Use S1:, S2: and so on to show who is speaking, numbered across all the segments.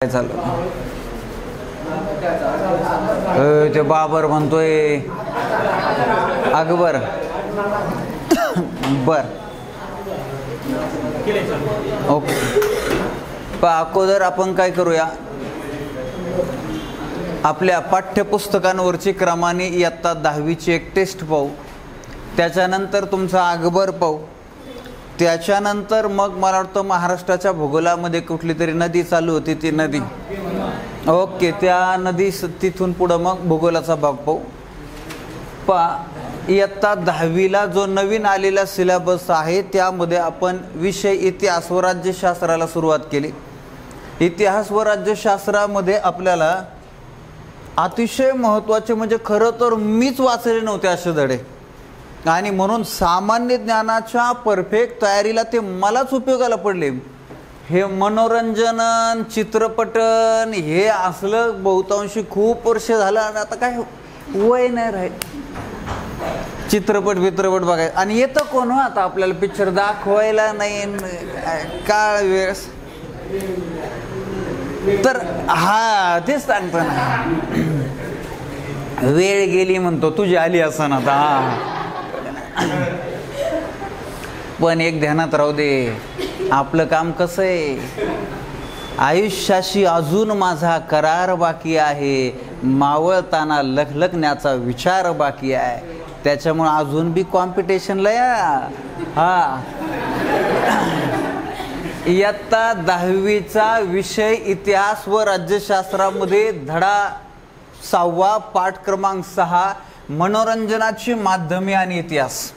S1: काय चालू ते बाबर म्हणतोय अकबर बर ओके अगोदर आपण काय करूया आपल्या पाठ्यपुस्तकांवरची क्रमाने इयत्ता 10वीची एक टेस्ट पाहू त्याच्यानंतर तुमचा अकबर पाहू त्याच्यानंतर मग मला वाटतं महाराष्ट्राच्या भूगोलामध्ये कुठली तरी नदी चालू होती ती नदी ओके त्या नदी तिथून पुढं मग भूगोलाचा भाग पाहू इयत्ता 10वीला जो नवीन आलेला सिलेबस आहे त्यामध्ये आपण विषय इतिहास व राज्यशास्त्राला सुरुवात केली। इतिहास व राज्यशास्त्रामध्ये आपल्याला अतिशय महत्त्वाचे म्हणजे खरं तर मीच वाचले नव्हते असे धडे आणि म्हणून सामान्य ज्ञानाच्या परफेक्ट तयारीला ते मलाच उपयोगाला पडले। हे मनोरंजन चित्रपटन हे असलं बहुतांशी खूप वर्ष झालं आणि आता काय वय नाही राहील चित्रपट बघाय आणि येतं कोण हो आता आपल्याला पिक्चर दाखवायला नाही काळ वेळ तर हा तेच सांगतो ना वेळ गेली म्हणतो तुझी आली असं आता हा पण एक ध्यानात राहू दे आपलं काम कसं आहे आयुष्याशी अजून माझा करार बाकी आहे मावळताना लखलखण्याचा विचार बाकी आहे त्याच्यामुळे अजून बी कॉम्पिटिशनला या हा इयत्ता 10वीचा विषय इतिहास व राज्यशास्त्रामध्ये धडा 6वा पाठ क्रमांक 6 मनोरंजनाची माध्यमे आणि इतिहास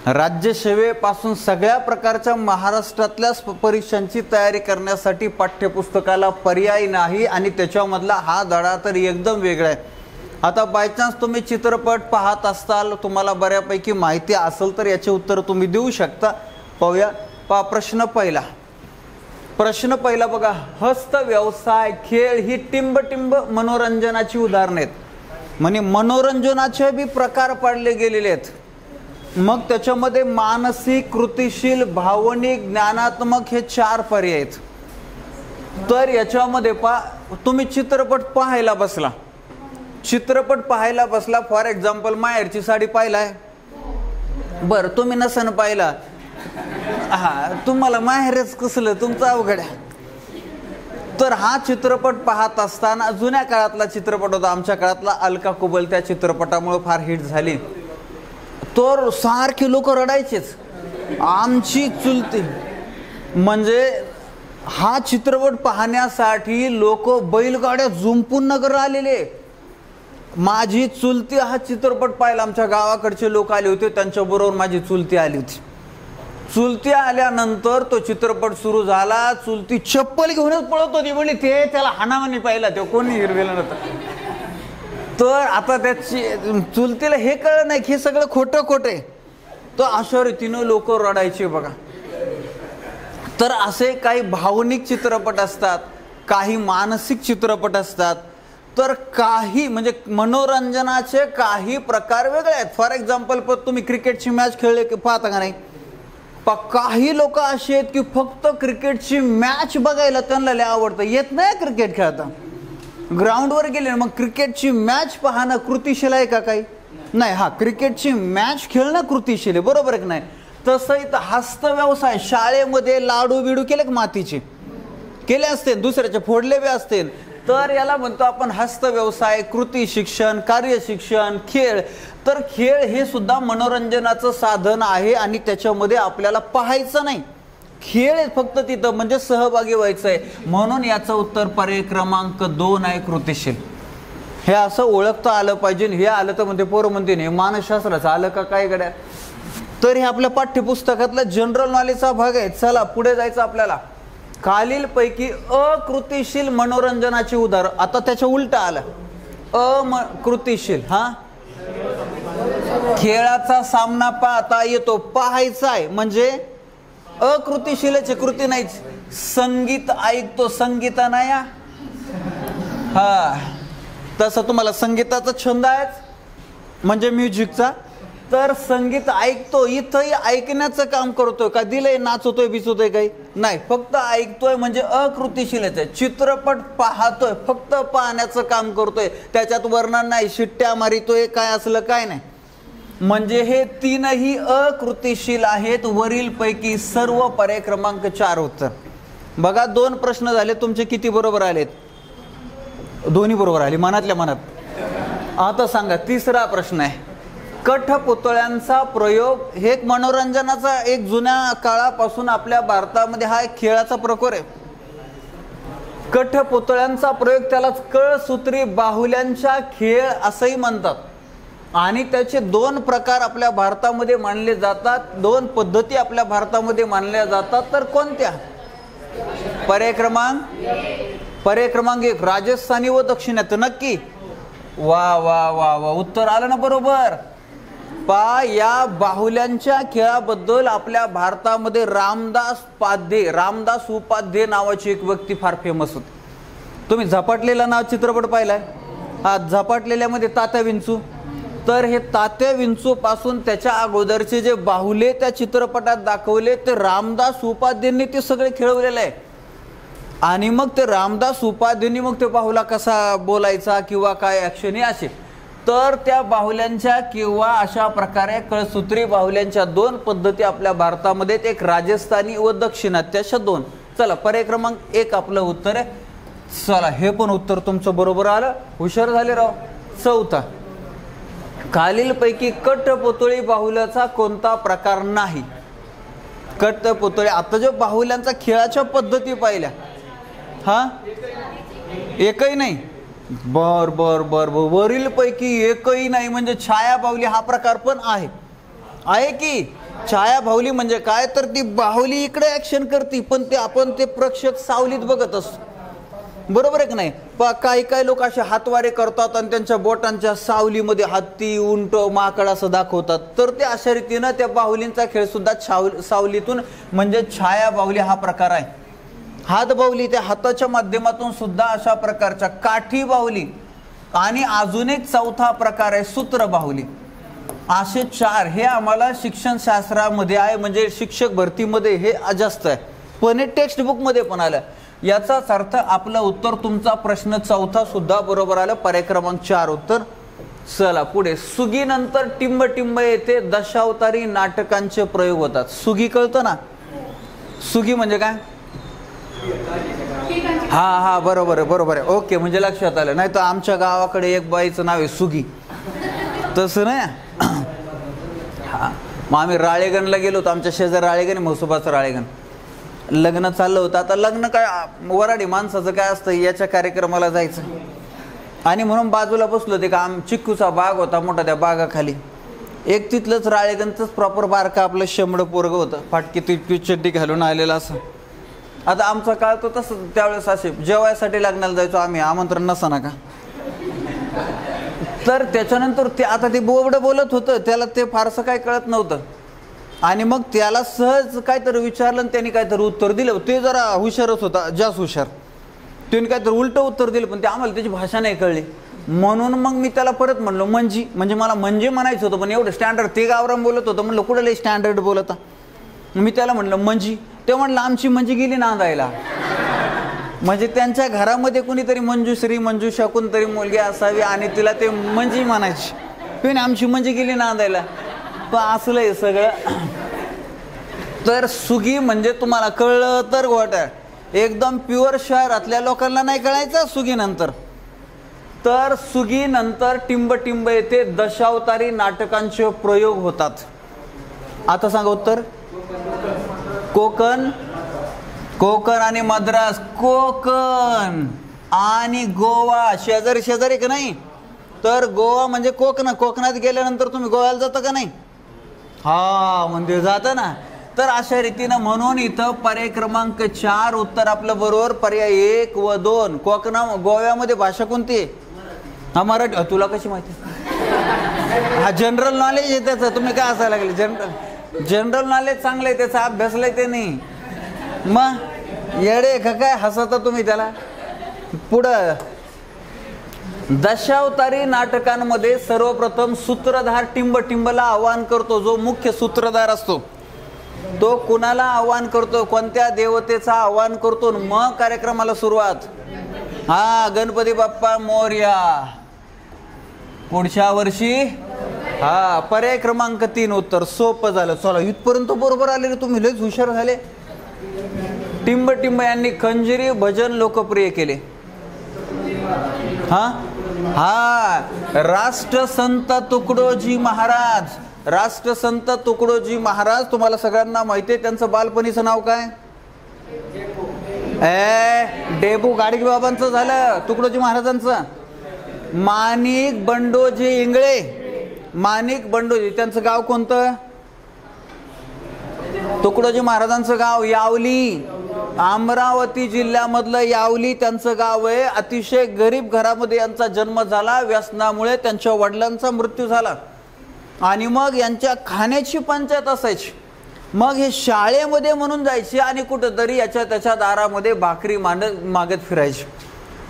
S1: राज्यसेवेपासून सगळ्या प्रकारच्या महाराष्ट्रातल्या परीक्षांची तयारी करण्यासाठी पाठ्यपुस्तकाला पर्याय नाही आणि त्याच्यामधला हा धडा तर एकदम वेगळा आहे। आता बायचान्स तुम्ही चित्रपट पाहत असताल तुम्हाला बऱ्यापैकी माहिती असेल तर याचे उत्तर तुम्ही देऊ शकता। पाहूया प्रश्न पहिला बघा हस्त व्यवसाय खेळ ही टिंब मनोरंजनाची उदाहरणे आहेत म्हणजे मनोरंजनाचे बी प्रकार पाडले गेलेले आहेत मग त्याच्यामध्ये मानसिक कृतिशील भावनिक ज्ञानात्मक हे 4 पर्याय आहेत। तर याच्यामध्ये तुम्ही चित्रपट पाहायला बसला फॉर एक्झाम्पल माहेरची साडी पाहिलाय बर तुम्ही नसन पाहिला हा तुम्हाला माहेरच कसलं तुमचं अवघड आहे तर हा चित्रपट पाहत असताना जुन्या काळातला चित्रपट होता आमच्या काळातला अलका कुबल त्या चित्रपटामुळे फार हिट झाली तर सारखे लोक रडायचेच आमची चुलती म्हणजे हा चित्रपट पाहण्यासाठी लोक बैलगाड्या जुंपून नगर आलेले माझी चुलती हा चित्रपट पाहिला आमच्या गावाकडचे लोक आले होते त्यांच्याबरोबर माझी चुलती आली होती चुलती आल्यानंतर तो चित्रपट सुरू झाला चुलती चप्पल घेऊनच पळत होती म्हणजे ते त्याला हाणामानी पाहिला ते कोणी हिरवेला नव्हतं तर आता त्याची चुलतीला हे कळलं नाही की हे सगळं खोटं तर अशा रीतीनं लोक रडायचे बघा। तर असे काही भावनिक चित्रपट असतात काही मानसिक चित्रपट असतात तर काही म्हणजे मनोरंजनाचे काही प्रकार वेगळे आहेत। फॉर एक्झाम्पल तुम्ही क्रिकेटची मॅच खेळले की पाहता का नाही काही लोक असे आहेत की फक्त क्रिकेटची मॅच बघायला त्यांना लय आवडतं येत नाही क्रिकेट खेळता ग्राउंडवर गेले मग क्रिकेटची मॅच पाहणं कृतिशील आहे का काही नाही हा क्रिकेटची मॅच खेळणं कृतिशील आहे बरोबर आहे की नाही तसं इथं हस्त व्यवसाय शाळेमध्ये लाडू बिडू केले का मातीचे केले असतील दुसऱ्याचे फोडले बी असतील तर याला म्हणतो आपण हस्त व्यवसाय कृती शिक्षण कार्य शिक्षण खेळ तर खेळ हे सुद्धा मनोरंजनाचं साधन आहे आणि त्याच्यामध्ये आपल्याला पाहायचं नाही खेळ फक्त तिथं म्हणजे सहभागी व्हायचं आहे म्हणून याचं उत्तर पर्याय क्रमांक 2 आहे कृतिशील। हे असं ओळखता आलं पाहिजे हे आलं तर म्हणते पोरं म्हणते नाही मानसशास्त्राचं आलं का काय गड्या तर हे आपल्या पाठ्यपुस्तकातला जनरल नॉलेजचा भाग आहे। चला पुढे जायचं आपल्याला खालीलपैकी अकृतिशील मनोरंजनाची उदाहरण आता त्याच्या उलट आलं अकृतिशील हा खेळाचा सामना पाहता येतो पाहायचा आहे म्हणजे अकृतिशीलच कृती नाहीच संगीत ऐकतो संगीता नाही हा तसं तुम्हाला संगीताचा छंद आहे म्हणजे म्युझिकचा तर संगीत ऐकतो, इथंही ऐकण्याचं काम करतोय का, दिलंय नाचतोय बिचतोय काही नाही, फक्त ऐकतोय म्हणजे अकृतिशीलच आहे. चित्रपट पाहतोय, फक्त पाहण्याचं काम करतोय, त्याच्यात वर्णन नाही, शिट्ट्या मारितोय, काय असलं काय नाही. म्हणजे हे तीनही अकृतिशील आहेत. वरील पैकी सर्व पर्याय क्रमांक 4 उत्तर. बघा 2 प्रश्न झाले तुमचे, किती बरोबर आलेत? दोन्ही बरोबर आले, मनातल्या मनात. आता सांगा तिसरा प्रश्न आहे. कठपुतळ्यांचा प्रयोग हे एक मनोरंजनाचा, एक जुन्या काळापासून आपल्या भारतामध्ये हा एक खेळाचा प्रकार आहे. कठपुतळ्यांचा प्रयोग त्यालाच कळसूत्री बाहुल्यांचा खेळ असंही म्हणतात. आणि त्याचे 2 प्रकार आपल्या भारतामध्ये मानले जातात, 2 पद्धती आपल्या भारतामध्ये मानल्या जातात. तर कोणत्या? पर्याय क्रमांक 1 राजस्थानी व दक्षिणात्य. नक्की वा वा वा वा, उत्तर आलं ना बरोबर. या बाहुल्यांच्या खेळाबद्दल आपल्या भारतामध्ये रामदास उपाध्ये नावाची एक व्यक्ती फार फेमस होती. तुम्ही झपाटलेला नाव चित्रपट पाहिलाय? हा, झपाटलेल्यामध्ये तात्या विंचू. तर हे तात्या विंचू पासून त्याच्या अगोदरचे जे बाहुले त्या चित्रपटात दाखवले ते रामदास उपाध्यांनी ते सगळे खेळवलेले आहे. आणि मग ते रामदास उपाध्यांनी मग ते बाहुला कसा बोलायचा किंवा काय ॲक्शन हे असे. तर त्या बाहुल्यांच्या किंवा अशा प्रकारे कळसूत्री बाहुल्यांच्या 2 पद्धती आपल्या भारतामध्ये, एक राजस्थानी व दक्षिणात्य अशा 2. चला पर्याय क्रमांक 1 आपलं उत्तर आहे. चला हे पण उत्तर तुमचं बरोबर आलं, हुशार झाले राव. चौथा, खालीलपैकी कठपुतळी बाहुल्याचा कोणता प्रकार नाही? कठपुतळी, आता जो बाहुल्यांचा खेळाच्या पद्धती पाहिल्या, हा एकही नाही. बर बर बर बर, वरील पैकी एकही नाही म्हणजे छाया बाहुली हा प्रकार पण आहे की. छाया बाहुली म्हणजे काय, तर ती बाहुली इकडे ऍक्शन करते पण ते आपण ते प्रेक्षक सावलीत बघत असतो, बरोबर आहे की नाही. काही लोक असे हातवारे करतात आणि त्यांच्या बोटांच्या सावलीमध्ये हत्ती, उंट, माकड असं दाखवतात. तर ते अशा रीतीनं त्या बाहुलींचा खेळ सुद्धा सावलीतून म्हणजे छाया बाहुली हा प्रकार आहे. हात बाहुली, त्या हाताच्या माध्यमातून सुद्धा अशा प्रकारच्या काठी बाहुली. आणि अजून एक चौथा प्रकार आहे सूत्र बाहुली. असे 4 हे आम्हाला शिक्षण शास्त्रामध्ये आहे, म्हणजे शिक्षक भरतीमध्ये हे जास्त आहे, पण हे टेक्स्ट बुक मध्ये पण आलं. याचाच अर्थ आपलं उत्तर, तुमचा प्रश्न चौथा सुद्धा बरोबर आलं, पर्याय क्रमांक 4 उत्तर. चला पुढे. सुगीनंतर टिंब टिंब येते दशावतारी नाटकांचे प्रयोग होतात. सुगी कळतं ना? सुगी म्हणजे काय? हा बरोबर आहे. ओके, म्हणजे लक्षात आलं. नाही तर आमच्या गावाकडे एक बाईचं नाव आहे सुगी, तसं नाही. हा, मग आम्ही राळेगणला गेलो होतो, आमच्या शेजारी राळेगण, म्हसोबाचं राळेगण. लग्न चाललं होतं. आता लग्न काय वराडी माणसाचं काय असतं, याच्या कार्यक्रमाला जायचं. आणि म्हणून बाजूला बसलो ते का चिक्कूचा बाग होता मोठा, त्या बागाखाली एक तिथलंच राळेगणचंच प्रॉपर बारका आपलं शेंबडं पोरगं होतं, फाटकी ती चड्डी घालून आलेलं असं. आता आमचा काळ तो तसं, त्यावेळेस असे जेवायसाठी लग्नाला जायचो आम्ही, आमंत्रण नसा का. तर त्याच्यानंतर ते आता ते बोबडं बोलत होतं, त्याला ते फारसं काय कळत नव्हतं. आणि मग त्याला सहज काहीतरी विचारलं आणि त्यांनी काहीतरी उत्तर दिलं. ते जरा हुशारच होता, जास्त हुशार. त्यांनी काहीतरी उलटं उत्तर दिलं, पण ते आम्हाला त्याची भाषा नाही कळली. म्हणून मग मी त्याला परत म्हणलो म्हणजे मला म्हणजे म्हणायचं होतं, पण एवढं स्टँडर्ड ते गावरान बोलत होतं. म्हणलं कुठं लय स्टँडर्ड बोलता. मी त्याला म्हणलं मंजी. ते म्हणलं आमची मंजी गेली नांदायला. म्हणजे त्यांच्या घरामध्ये कुणीतरी मंजुश्री मंजुषा कोणतरी मुलगी असावी आणि तिला ते मंजी म्हणायची. पण आमची मंजी गेली नांदायला. पण असलं हे सगळं. तर सुगी म्हणजे तुम्हाला कळलं तर गोट. एकदम प्युअर शहरातल्या लोकांना नाही कळायचं सुगी नंतर. तर सुगी नंतर टिंब टिंब येते दशावतारी नाटकांचे प्रयोग होतात. आता सांगा उत्तर. कोकण आणि मद्रास. कोकण आणि गोवा शेजारी शेजारी का नाही. तर गोवा म्हणजे कोकणात गेल्यानंतर तुम्ही गोव्याला जाता का नाही. हा म्हणजे जाता ना. तर अशा रीतीनं म्हणून इथं पर्याय क्रमांक 4 उत्तर आपलं बरोबर. पर्याय 1 व 2. गोव्यामध्ये भाषा कोणती आहे. हा मराठी. तुला कशी माहिती. हा जनरल नॉलेज आहे त्याचं. तुम्ही काय असायला लागले. जनरल नॉलेज चांगलं आहे त्याचा. अभ्यासलाय ते नाही मग येडे का काय हसता तुम्ही त्याला. पुढं दशावतारी नाटकांमध्ये सर्वप्रथम सूत्रधार टिंबटिंबला आवाहन करतो. जो मुख्य सूत्रधार असतो तो कुणाला आवाहन करतो, कोणत्या देवतेचा आवाहन करतो, मग कार्यक्रमाला सुरुवात. हा, गणपती बाप्पा मोरया. पुढच्या वर्षी. हा, पर्याय क्रमांक 3 उत्तर. सोपं झालं. चला, इथपर्यंत बरोबर आले रे तुम्ही, लयच हुशार झाले. टिंबटिंब यांनी खंजिरी भजन लोकप्रिय केले. हा हा, राष्ट्रसंत तुकडोजी महाराज. राष्ट्रसंत तुकडोजी महाराज तुम्हाला सगळ्यांना माहिती आहे. त्यांचं बालपणीचं नाव काय? डेबू गाडगे बाबांचं झालं. तुकडोजी महाराजांचं माणिक बंडोजी इंगळे. माणिक बंडोजी. त्यांचं गाव कोणतं? तुकडोजी महाराजांचं गाव यावली, अमरावती जिल्ह्यामधलं यावली त्यांचं गाव आहे. अतिशय गरीब घरामध्ये यांचा जन्म झाला. व्यसनामुळे त्यांच्या वडिलांचा मृत्यू झाला आणि मग यांच्या खाण्याची पंचायत असायची. मग हे शाळेमध्ये म्हणून जायचे आणि कुठंतरी याच्या त्याच्या दारामध्ये भाकरी मागत फिरायचे.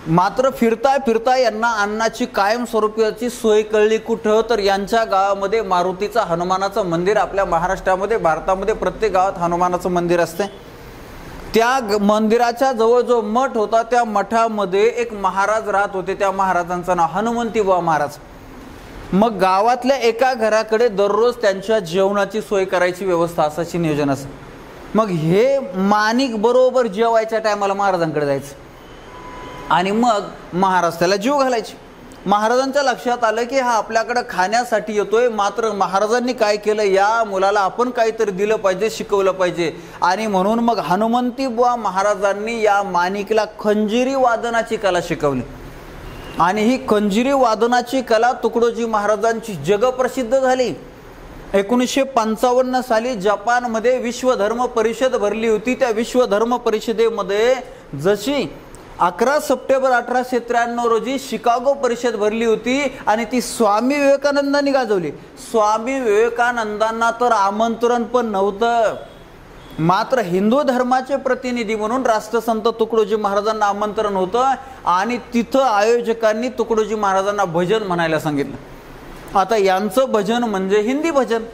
S1: मात्र फिरता फिरता यांना अन्नाची कायमस्वरूपीची सोय कळली. कुठं? तर यांच्या गावामध्ये मारुतीचा हनुमानाचं मंदिर. आपल्या महाराष्ट्रामध्ये, भारतामध्ये प्रत्येक गावात हनुमानाचं मंदिर असते. त्या मंदिराच्या जवळ जो मठ होता त्या मठामध्ये एक महाराज राहत होते. त्या महाराजांचं नाव हनुमंती बुवा महाराज. मग गावातल्या एका घराकडे दररोज त्यांच्या जेवणाची सोय करायची व्यवस्था असायची, नियोजन असं. मग हे माणिक बरोबर जेवायच्या टायमाला महाराजांकडे जायचं आणि मग महाराज त्याला जीव घालायचे. महाराजांच्या लक्षात आलं की हा आपल्याकडे खाण्यासाठी येतोय. मात्र महाराजांनी काय केलं, या मुलाला आपण काहीतरी दिलं पाहिजे, शिकवलं पाहिजे. आणि म्हणून मग हनुमंती बुवा महाराजांनी या माणिकला खंजिरी वादनाची कला शिकवली. आणि ही खंजिरी वादनाची कला तुकडोजी महाराजांची जगप्रसिद्ध झाली. 1955 साली जपानमध्ये विश्व धर्म परिषद भरली होती. त्या विश्व धर्म परिषदेमध्ये जशी 11 सप्टेंबर 1893 रोजी शिकागो परिषद भरली होती आणि ती स्वामी विवेकानंदांनी गाजवली. स्वामी विवेकानंदांना तर आमंत्रण पण नव्हतं. मात्र हिंदू धर्माचे प्रतिनिधी म्हणून राष्ट्रसंत तुकडोजी महाराजांना आमंत्रण होतं आणि तिथं आयोजकांनी तुकडोजी महाराजांना भजन म्हणायला सांगितलं. आता यांचं भजन म्हणजे हिंदी भजन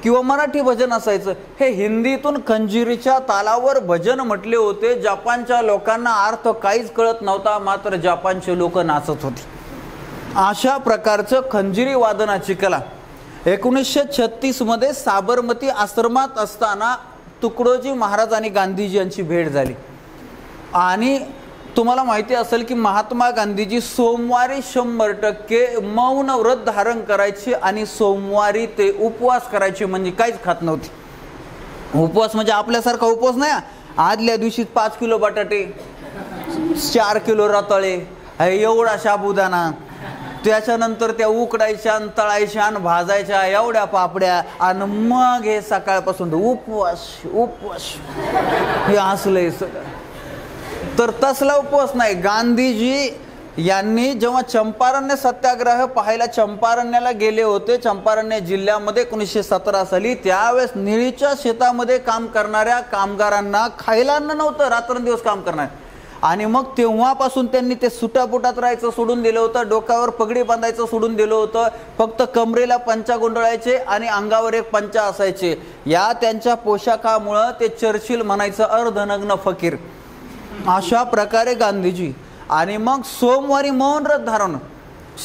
S1: किंवा मराठी भजन असायचं. हे हिंदीतून खंजिरीच्या तालावर भजन म्हटले होते. जपानच्या लोकांना अर्थ काहीच कळत नव्हता, मात्र जपानचे लोक नाचत होते. अशा प्रकारचं खंजिरी वादनाची कला 1936 मध्ये साबरमती आश्रमात असताना तुकडोजी महाराज आणि गांधीजी यांची भेट झाली. आणि तुम्हाला माहिती असेल की महात्मा गांधीजी सोमवारी 100% मौन व्रत धारण करायचे आणि सोमवारी ते उपवास करायचे, म्हणजे काहीच खात नव्हते. उपवास म्हणजे आपल्यासारखा उपवास नाही. आदल्या दिवशी 5 किलो बटाटे, 4 किलो रताळे, एवढा साबुदाणा, त्याच्यानंतर त्या उकडायच्या आणि तळायच्या आणि भाजायच्या एवढ्या पापड्या, आणि मग हे सकाळपासून उपवास उपवास हे असलंय सगळं. तर तसला उपवास नाही. गांधीजी यांनी जेव्हा चंपारण्य सत्याग्रह पाहायला चंपारण्याला गेले होते, चंपारण्य जिल्ह्यामध्ये 1917 साली, त्यावेळेस निळीच्या शेतामध्ये काम करणाऱ्या कामगारांना खायला अन्न नव्हतं, रात्रंदिवस काम करणार. आणि मग तेव्हापासून त्यांनी ते सुटापुटात राहायचं सोडून दिलं होतं. डोक्यावर पगडी बांधायचं सोडून दिलं होतं. फक्त कमरेला पंचा गुंडळायचे आणि अंगावर एक पंचा असायचे. या त्यांच्या पोशाखामुळं ते चर्चिल म्हणायचं, अर्धनग्न फकीर. अशा प्रकारे गांधीजी. आणि मग सोमवारी मौन व्रत धारण.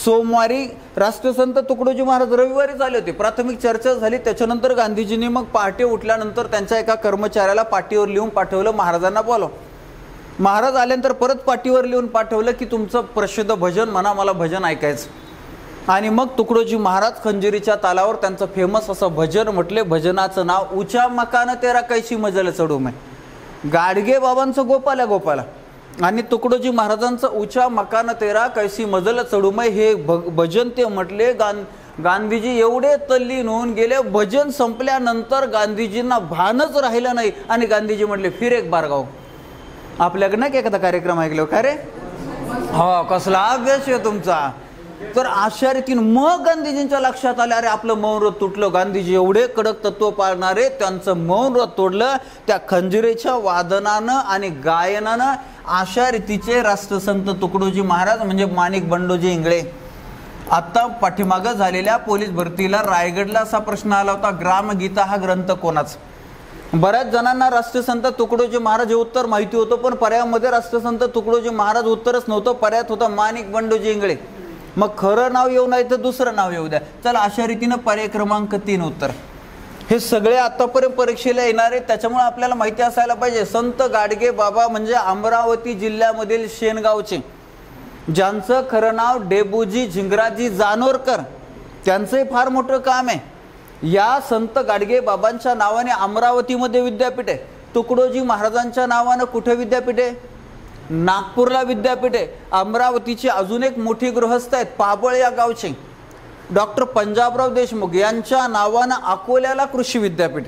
S1: सोमवारी राष्ट्रसंत तुकडोजी महाराज रविवारी झाले होते. प्राथमिक चर्चा झाली. त्याच्यानंतर गांधीजींनी मग पहाटे उठल्यानंतर त्यांच्या एका कर्मचाऱ्याला पाटीवर लिहून पाठवलं, महाराजांना बोलव. महाराज आल्यानंतर परत पाटीवर लिहून पाठवलं की तुमचं प्रसिद्ध भजन म्हणा, मला भजन ऐकायचं. आणि मग तुकडोजी महाराज खंजिरीच्या तालावर त्यांचं फेमस असं भजन म्हटले. भजनाचं नाव ऊंचा मकान तेरा कैसी मजल चढू मैं. गाडगे बाबांचं गोपाला गोपाला आणि तुकडोजी महाराजांचं ऊंचा मकान तेरा कैसी मजल चढू मैं हे भजन ते म्हटले. गांधीजी एवढे तल्लीन होऊन गेले. भजन संपल्यानंतर गांधीजींना भानच राहिलं नाही आणि गांधीजी म्हटले, फिर एक बार गाव. आपल्याकडे नाही एखादा कार्यक्रम ऐकलो का रे? हो, कसला अभ्यास आहे तुमचा. तर अशा रीतीने मग गांधीजींच्या लक्षात आले, अरे आपलं मौन व्रत तुटलं. गांधीजी एवढे कडक तत्व पाळणारे, त्यांचं मौन व्रत तोडलं. त्या खंजिरीच्या वादनानं आणि गायनानं अशा रीतीचे राष्ट्रसंत तुकडोजी महाराज म्हणजे माणिक बंडोजी इंगळे. आता पाठीमागं झालेल्या पोलीस भरतीला रायगडला असा प्रश्न आला होता, ग्रामगीता हा ग्रंथ कोणाचा. बऱ्याच जणांना राष्ट्रसंत तुकडोजी महाराज हे उत्तर माहिती होतं, पण पर्यायामध्ये राष्ट्रसंत तुकडोजी महाराज उत्तरच नव्हतं. पर्यायात होतं माणिक बंडोजी इंगळे. मग खरं नाव येऊ नाही तर दुसरं नाव येऊ द्या. चला, अशा रीतीनं पर्याय क्रमांक 3 उत्तर. हे सगळे आतापर्यंत परीक्षेला येणारे, त्याच्यामुळे आपल्याला माहिती असायला पाहिजे. संत गाडगे बाबा म्हणजे अमरावती जिल्ह्यामधील शेनगावचे, ज्यांचं खरं नाव डेबूजी झिंगराजी जानोरकर. त्यांचंही फार मोठं काम आहे. या संत गाडगे बाबांच्या नावाने अमरावतीमध्ये विद्यापीठ आहे. तुकडोजी महाराजांच्या नावानं कुठे विद्यापीठ आहे? नागपूरला विद्यापीठ आहे. अमरावतीची अजून एक मोठी गृहस्थ आहेत पाबळ या गावचे डॉक्टर पंजाबराव देशमुख, यांच्या नावानं अकोल्याला कृषी विद्यापीठ.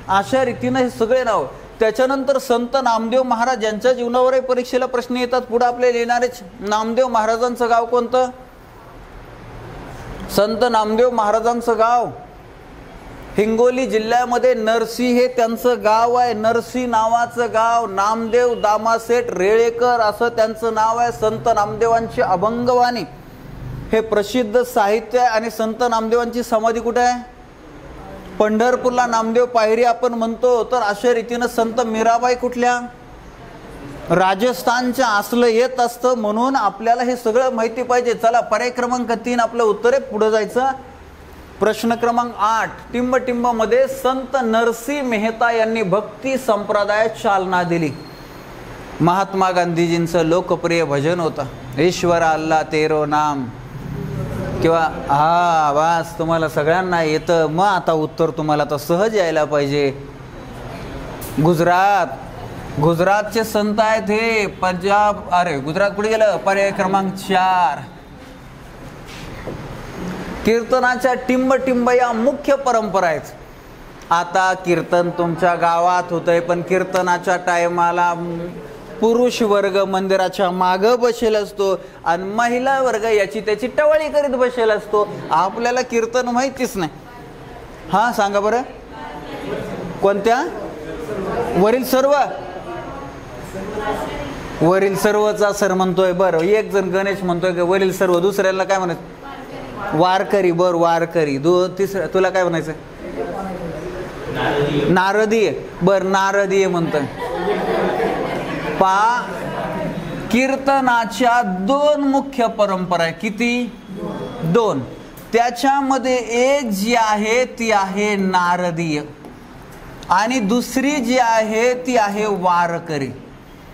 S1: अशा रीतीनं हे सगळे नाव. त्याच्यानंतर संत नामदेव महाराज यांच्या जीवनावरही परीक्षेला प्रश्न येतात. पुढे आपले येणारेच. नामदेव महाराजांचं गाव कोणतं? संत नामदेव महाराजांचं गाव हिंगोली जिल्ह्यामध्ये नरसी हे त्यांचं गाव आहे. नरसी नावाचं गाव. नामदेव दामासेठ रेळेकर असं त्यांचं नाव आहे. संत नामदेवांची अभंगवाणी हे प्रसिद्ध साहित्य आहे. आणि संत नामदेवांची समाधी कुठे आहे? पंढरपूरला नामदेव पायरी आपण म्हणतो. तर अशा रीतीनं संत मीराबाई कुठल्या? राजस्थानच्या असलं येत असतं, म्हणून आपल्याला हे सगळं माहिती पाहिजे. चला, पर्याय क्रमांक 3 आपलं उत्तर आहे. पुढे जायचं. प्रश्न क्रमांक 8. टिंब मध्ये संत नरसी मेहता यांनी भक्ती संप्रदायात चालना दिली. महात्मा गांधीजींचं लोकप्रिय भजन होतं, ईश्वर अल्लाह तेरो नाम. किंवा हा वास तुम्हाला सगळ्यांना येतं. मग आता उत्तर तुम्हाला तर सहज यायला पाहिजे. गुजरातचे संत आहेत हे. पंजाब, अरे गुजरात कुठे गेलं? पर्याय क्रमांक 4. कीर्तनाच्या टिंब या मुख्य परंपरा आहेत. आता कीर्तन तुमच्या गावात होतंय, पण कीर्तनाच्या टायमाला पुरुष वर्ग मंदिराच्या मागं बसेल असतो आणि महिला वर्ग याची त्याची टवाळी करीत बसेल असतो. आपल्याला कीर्तन माहितीच नाही. हा सांगा बरं, कोणत्या? वरील सर्वचा सर म्हणतोय. बरं, एक जण गणेश म्हणतोय की वरील सर्व. दुसऱ्याला काय म्हणायचं? वारकरी. बर, वारकरी. तिसरं तुला काय म्हणायचं? नारदीय. बर, नारदीय म्हणतोय. कीर्तनाच्या 2 मुख्य परंपरा आहे. किती? 2. त्याच्यामध्ये एक जी आहे ती आहे नारदीय आणि दुसरी जी आहे ती आहे वारकरी.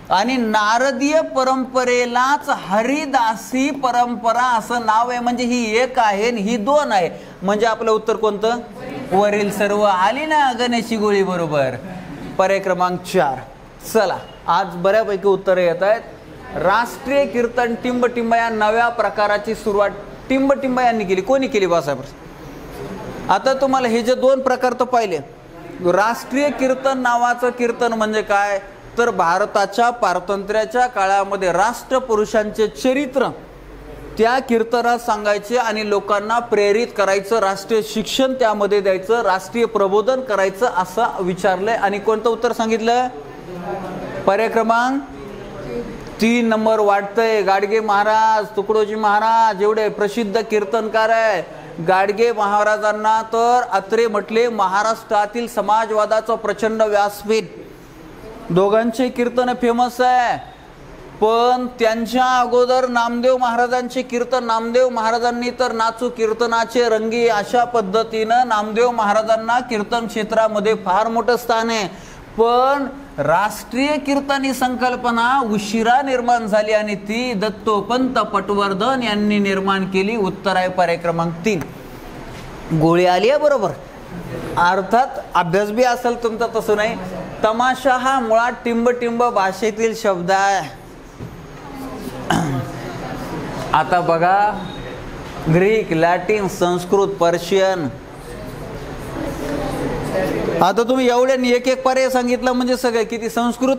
S1: आणि नारदीय परंपरेलाच हरिदासी परंपरा असं नाव आहे. म्हणजे ही एक आहे आणि ही 2 आहे. म्हणजे आपलं उत्तर कोणतं? वरील सर्व. आली ना गणेशी गोळी बरोबर. पर्याय क्रमांक 4. चला, आज बऱ्यापैकी उत्तरे येत आहेत. राष्ट्रीय कीर्तन टिंब या नव्या प्रकाराची सुरुवात टिंब यांनी केली. कोणी केली बासाहेब? आता तुम्हाला हे जे 2 प्रकार तर पाहिले. राष्ट्रीय कीर्तन नावाचं कीर्तन म्हणजे काय? तर भारताच्या पारतंत्र्याच्या काळामध्ये राष्ट्रपुरुषांचे चरित्र त्या कीर्तनात सांगायचे आणि लोकांना प्रेरित करायचं, राष्ट्रीय शिक्षण त्यामध्ये द्यायचं, राष्ट्रीय प्रबोधन करायचं असं विचारलंय. आणि कोणतं उत्तर सांगितलं? पर्याय क्रमांक 3 नंबर वाटतंय. गाडगे महाराज, तुकडोजी महाराज एवढे प्रसिद्ध कीर्तनकार आहे. गाडगे महाराजांना तर अत्रे म्हटले महाराष्ट्रातील समाजवादाचं प्रचंड व्यासपीठ. दोघांचे कीर्तन फेमस आहे. पण त्यांच्या अगोदर नामदेव महाराजांचे कीर्तन. नामदेव महाराजांनी तर नाचू कीर्तनाचे रंगी अशा पद्धतीनं नामदेव महाराजांना कीर्तन क्षेत्रामध्ये फार मोठं स्थान आहे. पण राष्ट्रीय कीर्तन ही संकल्पना उशिरा निर्माण झाली आणि ती दत्तोपंत पटवर्धन यांनी निर्माण केली. उत्तर आहे पर्याय क्रमांक 3. गोळी आली आहे बरोबर. अर्थात अभ्यास बी असेल तुमचा, तसं नाही. तमाशा हा मुळात टिंब भाषेतील शब्द आहे. आता बघा, ग्रीक, लॅटिन, संस्कृत, पर्शियन. आता तुम्ही एवढ्यानी एक पर्याय सांगितलं म्हणजे सगळे किती? संस्कृत,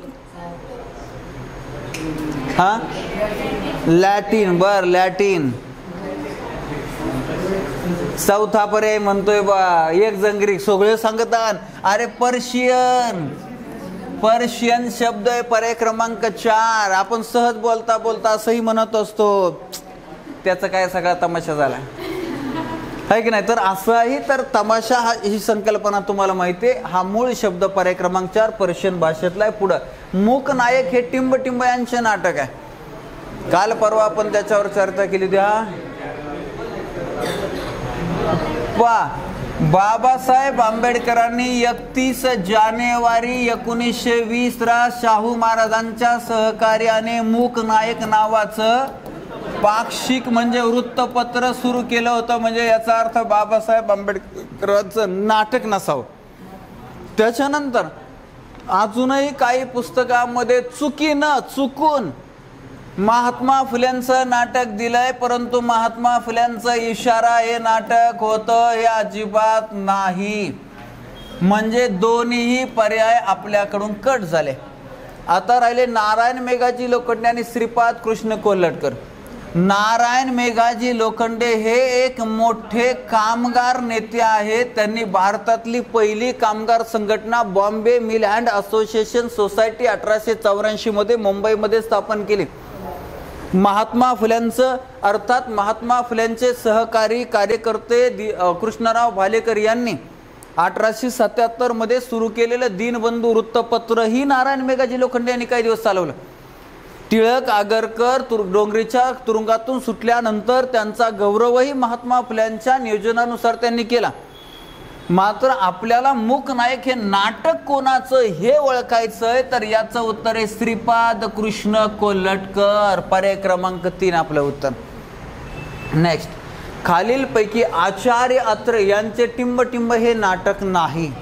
S1: हा लॅटिन. बर, लॅटिन. चौथा पर्याय म्हणतोय बा एक जंगरी सगळे सांगतात. अरे पर्शियन शब्द आहे पर्याय क्रमांक 4. आपण सहज बोलता बोलता असंही म्हणत असतो. त्याचा काय सगळा तमाशा झाला आहे की नाही. तर असाही तर तमाशा ही संकल्पना तुम्हाला माहिती आहे. हा मूळ शब्द पर्याय क्रमांक 4 पर्शियन भाषेतला आहे. पुढं मूक नायक हे टिंब यांचे नाटक आहे. काल परवा आपण त्याच्यावर चर्चा केली होती. बाबासाहेब आंबेडकरांनी 31 जानेवारी 1920 ला शाहू महाराजांच्या सहकार्याने मूक नायक नावाचं पाक्षिक म्हणजे वृत्तपत्र सुरू केलं होतं. म्हणजे याचा अर्थ बाबासाहेब आंबेडकरांचं नाटक नसावं. त्याच्यानंतर अजूनही काही पुस्तकामध्ये चुकून महात्मा फुल्यांचं नाटक दिलंय, परंतु महात्मा फुल्यांचा इशारा हे नाटक होतं हे अजिबात नाही. म्हणजे दोन्ही पर्याय आपल्याकडून कट झाले. आता राहिले नारायण मेघाजी लोखंडे आणि श्रीपाद कृष्ण कोल्हटकर. नारायण मेघाजी लोखंडे हे एक मोठे कामगार नेते आहेत. त्यांनी भारतातली पहिली कामगार संघटना Bombay mill and association society 1884 मध्ये मुंबईमध्ये स्थापन केली. महात्मा फुल्यांचं अर्थात महात्मा फुल्यांचे सहकारी कार्यकर्ते कृष्णराव भालेकर यांनी 1877 मध्ये सुरू केलेलं दीनबंधू वृत्तपत्र ही नारायण मेघाजी लोखंडे यांनी काही दिवस चालवलं. टिळक आगरकर डोंगरीच्या तुरुंगातून सुटल्यानंतर त्यांचा गौरवही महात्मा फुल्यांच्या नियोजनानुसार त्यांनी केला. मात्र आपल्याला मूक नायक हे नाटक कोणाचं हे ओळखायचंय तर याचं उत्तर आहे श्रीपाद कृष्ण कोल्हटकर. पर्याय क्रमांक 3 आपलं उत्तर. नेक्स्ट, खालीलपैकी आचार्य अत्रे यांचे टिंब हे नाटक नाही.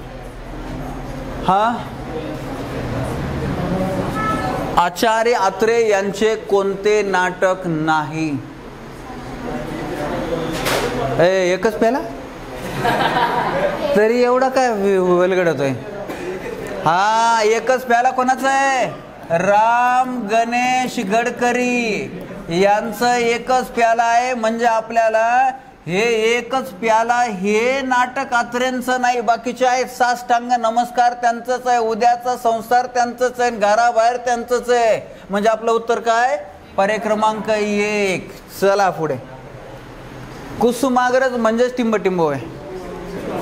S1: आचार्य अत्रे यांचे कोणते नाटक नाही? एकच प्याला तरी एवढा काय वलगडतोय? एकच प्याला कोणाचा आहे? राम गणेश गडकरी यांचं एकच प्याला आहे. म्हणजे आपल्याला हे एकच प्याला हे नाटक अत्रेंचं नाही. बाकीचे आहेत साष्टांग नमस्कार त्यांचंच आहे, उद्याचा संसार त्यांचंच आहे, घराबाहेर त्यांचंच आहे. म्हणजे आपलं उत्तर काय? पर्याय क्रमांक 1. चला पुढे. कुसुमाग्रज म्हणजेच टिंब आहे.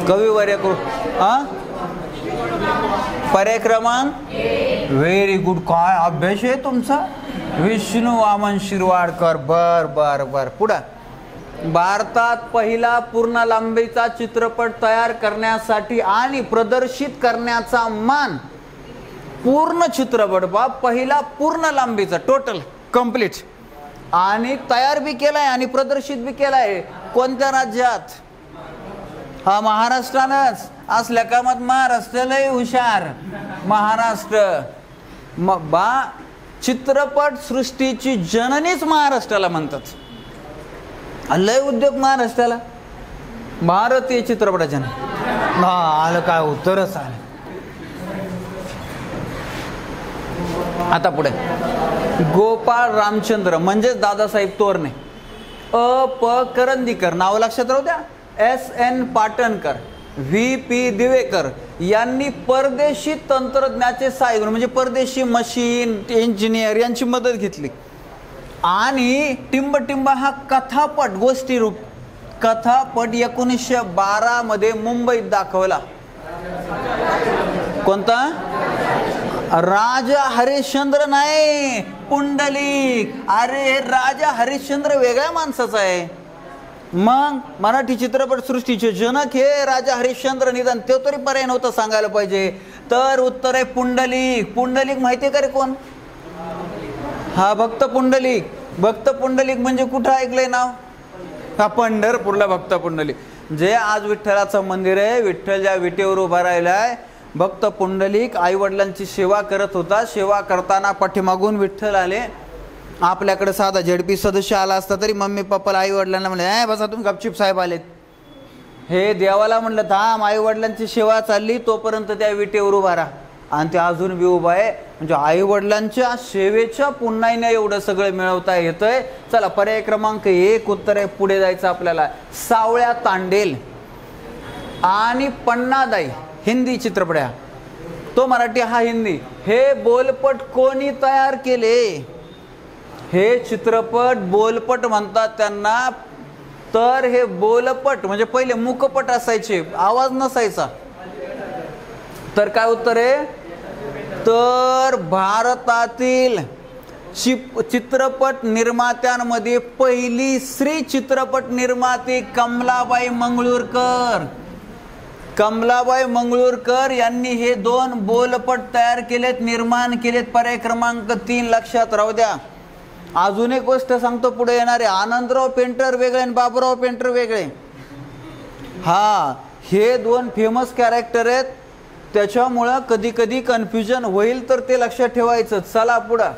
S1: कविवर्य पर्याय क्रमांक व्हेरी गुड. काय अभ्यास आहे तुमचा? विष्णू वामन शिरवाडकर. बर पुढे. भारतात पहिला पूर्ण लांबीचा चित्रपट तयार करण्यासाठी आणि प्रदर्शित करण्याचा मान पूर्ण चित्रपट पहिला पूर्ण लांबीचा टोटल कंप्लीट आणि तयार बी केलाय आणि प्रदर्शित बी केलाय कोणत्या राज्यात? महाराष्ट्रानंच. असल्या कामात महाराष्ट्र लय हुशार. महाराष्ट्र चित्रपट सृष्टीची जननीच महाराष्ट्राला म्हणतात. लय उद्योग महाराष्ट्राला. भारतीय चित्रपटाच्या आलं काय उत्तरच आलं. आता पुढे गोपाळ रामचंद्र म्हणजेच दादासाहेब तोरणे. प करंदीकर नाव लक्षात राहू द्या. SN पाटणकर, VP दिवेकर यांनी परदेशी तंत्रज्ञाचे सहाय्य म्हणजे परदेशी मशीन इंजिनियर यांची मदत घेतली आणि टिंब हा कथापट गोष्टी रूप कथापट 1912 मध्ये मुंबईत दाखवला. कोणता? राजा हरिश्चंद्र नाही, पुंडलिक. अरे राजा हरिश्चंद्र वेगळ्या माणसाचा आहे. मग मराठी चित्रपट सृष्टीचे जनक हे राजा हरिश्चंद्र. निदान ते तरी पर्याय नव्हतं सांगायला पाहिजे. तर उत्तर आहे पुंडलिक. पुंडलिक माहितीये का रे कोण? भक्त पुंडलिक. भक्त पुंडलिक म्हणजे कुठं ऐकलंय नाव? पंढरपूरला भक्त पुंडलिक. जे आज विठ्ठलाचं मंदिर आहे, विठ्ठल ज्या विटेवर उभा राहिलाय, भक्त पुंडलिक आई वडिलांची सेवा करत होता. सेवा करताना पाठीमागून विठ्ठल आले. आपल्याकडे साधा झेडपी सदस्य आला असता तरी मम्मी पप्पाला आई वडिलांना म्हणले बसा तुम्ही गपचिप साहेब आलेत. हे देवाला म्हणलं थांब आई वडिलांची सेवा चालली तोपर्यंत त्या विटेवर उभा राहा. आणि ते अजून बी उभा आहे. म्हणजे आई वडिलांच्या सेवेच्या पुन्हा एवढं सगळं मिळवता येतंय. चला पर्याय क्रमांक 1 उत्तर आहे. पुढे जायचं आपल्याला. सावळ्या तांडेल आणि पन्नादाई हिंदी चित्रपट, तो मराठी हा हिंदी. हे बोलपट कोणी तयार केले? हे चित्रपट बोलपट म्हणतात त्यांना. तर हे बोलपट म्हणजे पहिले मुकपट असायचे, आवाज नसायचा. तर काय उत्तर आहे? तर भारतातील चित्रपट निर्मात्यांमध्ये पहिली स्त्री चित्रपट निर्माती कमलाबाई मंगळूरकर. कमलाबाई मंगळूरकर यांनी हे 2 बोलपट तयार केलेत, निर्माण केलेत. पर्याय क्रमांक 3 लक्षात राहू द्या. अजून एक गोष्ट सांगतो पुढे येणारे. आनंदराव पेंटर वेगळे आणि बाबूराव पेंटर वेगळे. हा, हे 2 फेमस कॅरेक्टर आहेत, त्याच्यामुळं कधी कधी कन्फ्युजन होईल, तर ते लक्षात ठेवायचं. चला पुढं.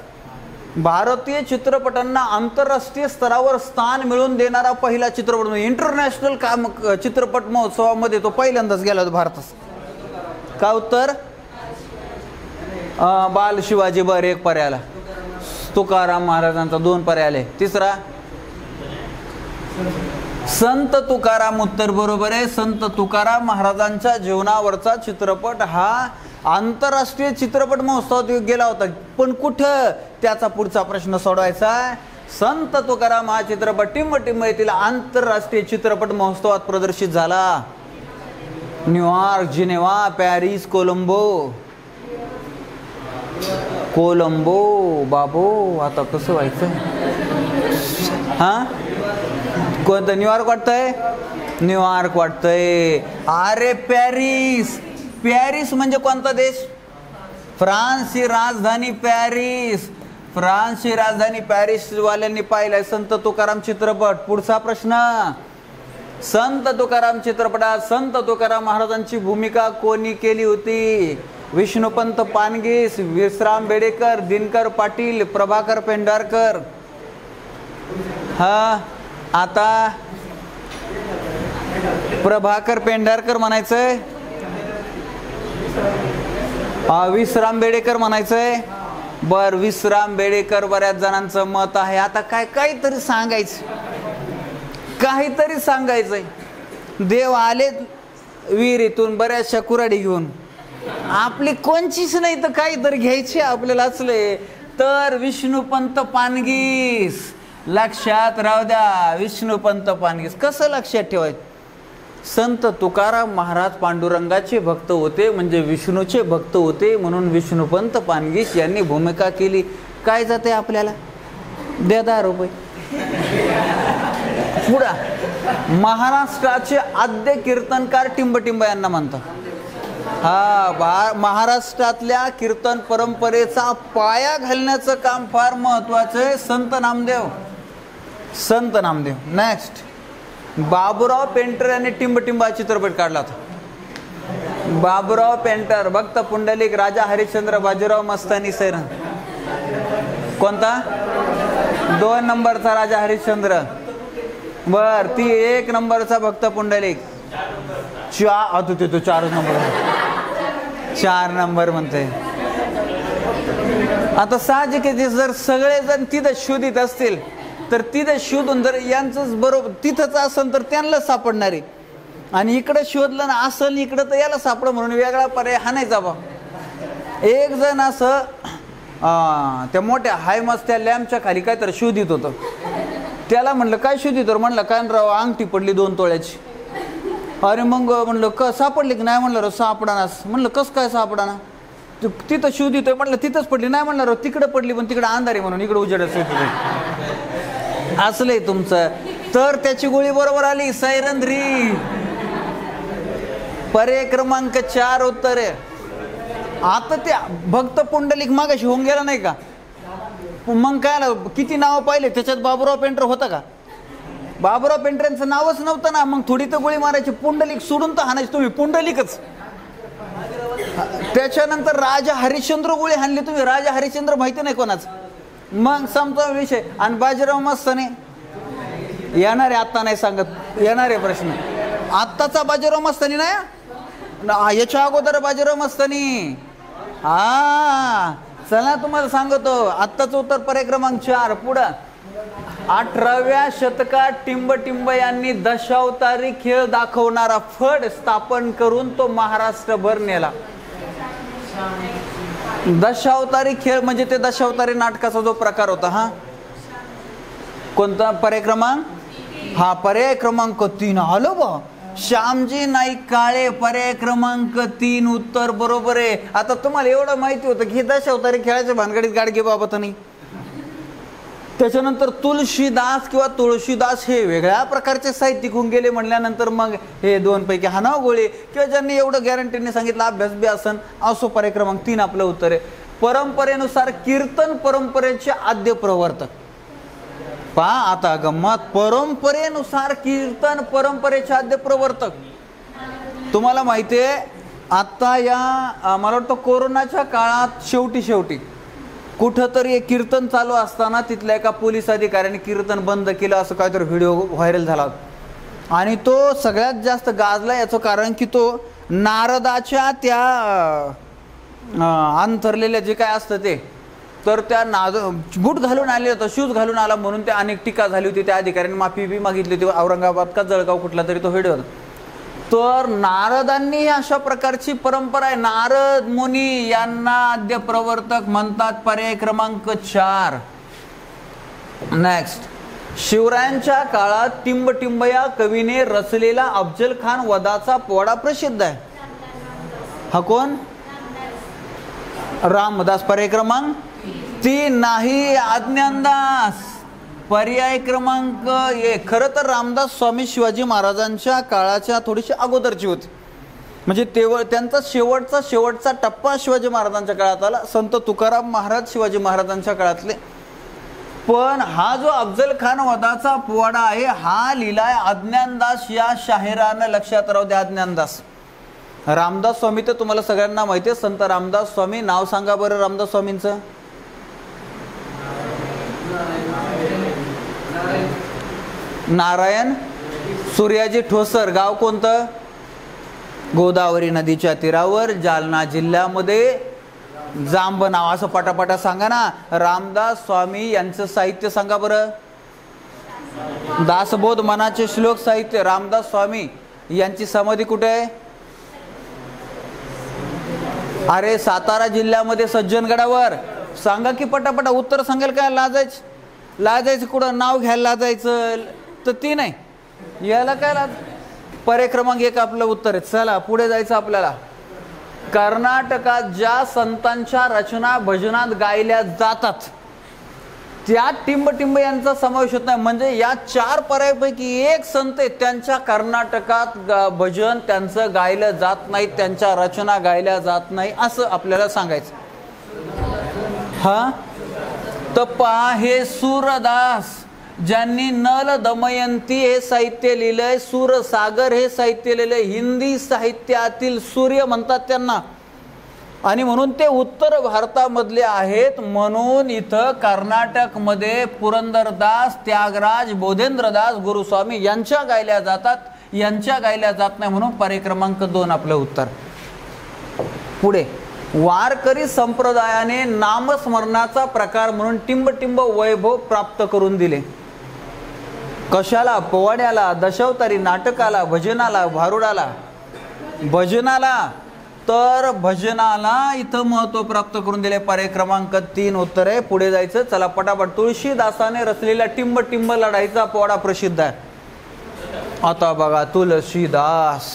S1: भारतीय चित्रपटांना आंतरराष्ट्रीय स्तरावर स्थान मिळवून देणारा पहिला चित्रपट म्हणजे इंटरनॅशनल चित्रपट महोत्सवामध्ये तो पहिल्यांदाच गेला होता भारतात. काय उत्तर? बाल शिवाजी. बर, 1 पर्याय. तुकाराम महाराजांचा 2 पर्याय आले. तिसरा संत तुकाराम. उत्तर बरोबर आहे. संत तुकाराम महाराजांच्या जीवनावरचा चित्रपट हा आंतरराष्ट्रीय चित्रपट महोत्सवात गेला होता. पण कुठं? त्याचा पुढचा प्रश्न सोडवायचा. संत तुकाराम हा चित्रपट टिंब येथील आंतरराष्ट्रीय चित्रपट महोत्सवात प्रदर्शित झाला. New York, Geneva, Paris, Colombo. बाबो, आता कसं व्हायचं? हा, कोणतं? न्यूयॉर्क वाटतंय? न्यूयॉर्क वाटतंय. अरे पॅरिस. पॅरिस म्हणजे कोणता देश? फ्रान्सची राजधानी पॅरिस. फ्रान्सची राजधानी पॅरिस वाल्यांनी पाहिलाय संत तुकाराम चित्रपट. पुढचा प्रश्न. संत तुकाराम चित्रपटात संत तुकाराम महाराजांची भूमिका कोणी केली होती? विष्णुपंत पानगीस, विश्राम बेडेकर, दिनकर पाटील, प्रभाकर पेंढारकर. हा, आता प्रभाकर पेंढारकर म्हणायचंय, विश्राम बेडेकर म्हणायचंय. बर, विश्राम बेडेकर बऱ्याच जणांचं मत आहे. आता काहीतरी सांगायचंय. देव आले विहिरीतून बऱ्याचशा कुऱ्हाडी घेऊन. आपली कोणचीच नाही तर काहीतरी घ्यायची आपल्याला असले तर विष्णुपंत पानगीस. लक्षात राहू द्या. विष्णुपंत पानगीस. कसं लक्षात ठेवायचं? संत तुकाराम महाराज पांडुरंगाचे भक्त होते, म्हणजे विष्णूचे भक्त होते, म्हणून विष्णुपंत पानगीस यांनी भूमिका केली. काय जाते आपल्याला? द्या 10 रुपये. पुढा. महाराष्ट्राचे आद्य कीर्तनकार टिंब यांना म्हणतात. हा, महाराष्ट्रातल्या कीर्तन परंपरेचा पाया घालण्याचं काम फार महत्वाचं आहे. संत नामदेव. नेक्स्ट. बाबूराव पेंटर यांनी टिंब चित्रपट काढला होता. बाबूराव पेंटर, भक्त पुंडलिक, राजा हरिश्चंद्र, बाजीराव मस्तानी, सैरंग. कोणता? 2 नंबरचा राजा हरिश्चंद्र. बर, ती 1 नंबरचा भक्त पुंडलिक. 4 नंबर. 4 नंबर म्हणते. आता साहजिक आहे, जर सगळेजण तिथं शोधित असतील तर तिथं शोधून जर यांचंच बरोबर तिथंच असेल तर त्यांना सापडणार आहे. आणि इकडं शोधलं ना असेल इकडं तर याला सापडं म्हणून वेगळा पर्याय हाणायचा बा. एक जण असं त्या मोठ्या हायमस्त्या लॅम्पच्या खाली काय तर शोधित होतं. त्याला म्हणलं काय शोधित होतं? म्हणलं काय राव, अंगठी पडली 2 तोळ्याची. अरे मग म्हणलं सापडली की नाही? म्हणलं राव सापडानास. म्हणलं कसं काय सापडाना? तिथं शोधित आहे. म्हणलं तिथंच पडली. नाही म्हणलं राव तिकडं पडली, पण तिकडं अंधारी म्हणून इकडं उजेड असलंय तुमचं. तर त्याची गोळी बरोबर आली. सैरंद्री. पर्याय क्रमांक 4 उत्तर आहे. आता ते भक्त पुंडलिक मागाशी होऊन गेला नाही का? मग काय किती नावं पाहिले त्याच्यात बाबूराव पेंटर होता का? बाबूराव पेंटरांचं नावच नव्हतं ना. मग थोडी तर गोळी मारायची. पुंडलिक सोडून तर हाणायची तुम्ही, पुंडलिकच. त्याच्यानंतर राजा हरिश्चंद्र गोळी हाणली तुम्ही. राजा हरिश्चंद्र माहिती नाही कोणाचं. मग समजा विषय. आणि बाजीराव मस्तानी येणारे, आत्ता नाही सांगत, येणारे प्रश्न. आत्ताचा बाजीराव मस्तानी नाही, याच्या अगोदर बाजीराव मस्तानी. हा चला तुम्हाला सांगतो आत्ताच उत्तर पर्याय क्रमांक 4 पुढं. 18व्या शतकात टिंब यांनी दशावतारी खेळ दाखवणारा फड स्थापन करून तो महाराष्ट्रभर नेला. दशावतारी खेळ म्हणजे ते दशावतारी नाटकाचा जो प्रकार होता. हा कोणता पर्याय क्रमांक? हा पर्याय क्रमांक 3 आलो बा. श्यामजी नाईक काळे पर्याय क्रमांक 3 उत्तर बरोबर आहे. आता तुम्हाला एवढं माहिती होतं की दशावतारी खेळाच्या भानगडीत गाडगे बाबा नाही. त्याच्यानंतर तुळशीदास किंवा तुळशीदास हे वेगळ्या प्रकारचे साहित्यिक होऊन गेले म्हणल्यानंतर मग हे दोन पैकी हानाव गोळे किंवा ज्यांनी एवढं गॅरंटीने सांगितलं अभ्यास बी असन असो. पर्याय क्रमांक 3 आपलं उत्तर आहे. परंपरेनुसार कीर्तन परंपरेचे आद्य प्रवर्तक. पहा आता गंमत. परंपरेनुसार कीर्तन परंपरेचे आद्य प्रवर्तक. तुम्हाला माहिती आहे आता या मला वाटतं कोरोनाच्या काळात शेवटी कुठंतरी एक कीर्तन चालू असताना तिथल्या एका पोलीस अधिकाऱ्याने कीर्तन बंद केलं असं काहीतरी व्हिडिओ व्हायरल झाला आणि तो सगळ्यात जास्त गाजला. याचं कारण की तो नारदाच्या त्या अंतरलेल्या जे काय असतं ते तर त्या बूट घालून आले होता शूज घालून आला म्हणून ते अनेक टीका झाली होती. त्या अधिकाऱ्याने माफी बी मागितली होती. औरंगाबाद का जळगाव कुठला तरी तो व्हिडिओ होता. तर नारदांनी अशा प्रकारची परंपरा आहे. नारद मुनी यांना आद्य प्रवर्तक म्हणतात. पर्याय क्रमांक 4. नेक्स्ट. शिवरायांच्या काळात टिंब या कवीने रचलेला अफजल खान वधाचा पोवाडा प्रसिद्ध आहे. हा कोण? रामदास. पर्याय क्रमांक 3 नाही. अज्ञानदास. पर्याय क्रमांक 1. खरं तर रामदास स्वामी शिवाजी महाराजांच्या काळाच्या थोडीशी अगोदरची होती. म्हणजे त्यांचा शेवटचा टप्पा शिवाजी महाराजांच्या काळात आला. संत तुकाराम महाराज शिवाजी महाराजांच्या काळातले. पण हा जो अफजल खान वधाचा पोवाडा आहे हा लिहिलाय अज्ञानदास या शाहिरानं. लक्षात राहू द्या अज्ञानदास. रामदास स्वामी तर तुम्हाला सगळ्यांना माहिती आहे. संत रामदास स्वामी. नाव सांगा बरं रामदास स्वामींचं. नारायण सूर्याजी ठोसर. गाव कोणतं? गोदावरी नदीच्या तीरावर जालना जिल्ह्यामध्ये. जांब नाव. असं पटापटा सांगा ना. रामदास स्वामी यांचं साहित्य सांगा बरं. दासबोध मनाचे श्लोक साहित्य. रामदास स्वामी यांची समाधी कुठे आहे? अरे सातारा जिल्ह्यामध्ये सज्जनगडावर. सांगा की पटापटा. उत्तर सांगेल काय? लाजायचं कुठं? नाव घ्यायला लाजायचं तर ती नाही. याला काय लाज? पर्याय क्रमांक 1 आपलं उत्तर आहे. चला पुढे जायचं आपल्याला. कर्नाटकात ज्या संतांच्या रचना भजनात गायल्या जातात त्यात टिंब यांचा समावेश होत नाही. म्हणजे या 4 पर्यायापैकी एक संत आहेत त्यांच्या कर्नाटकात भजन त्यांचं गायलं जात नाही. त्यांच्या रचना गायल्या जात नाही असं आपल्याला सांगायचं. हा तर पहा हे सूरदास ज्यांनी नल दमयंती हे साहित्य लिहिलंय. सूरसागर हे साहित्य लिहिलंय. हिंदी साहित्यातील सूर्य म्हणतात त्यांना. आणि म्हणून ते उत्तर भारतामधले आहेत. म्हणून इथं कर्नाटकमध्ये पुरंदरदास, त्यागराज, बोधेंद्रदास, गुरुस्वामी यांच्या गायल्या जातात. यांच्या गायल्या जात नाही म्हणून पर्याय क्रमांक 2 आपलं उत्तर. पुढे. वारकरी संप्रदायाने नामस्मरणाचा प्रकार म्हणून टिंब वैभव प्राप्त करून दिले. कशाला? पोवाड्याला, दशावतारी नाटकाला, भजनाला, भारुडाला. भजनाला. तर भजनाला इथं महत्व प्राप्त करून दिले. पर्याय क्रमांक 3 उत्तर आहे. पुढे जायचं. चला पटापट. तुळशीदासाने रचलेला टिंब लढाईचा पोवाडा प्रसिद्ध आहे. आता बघा तुळशीदास.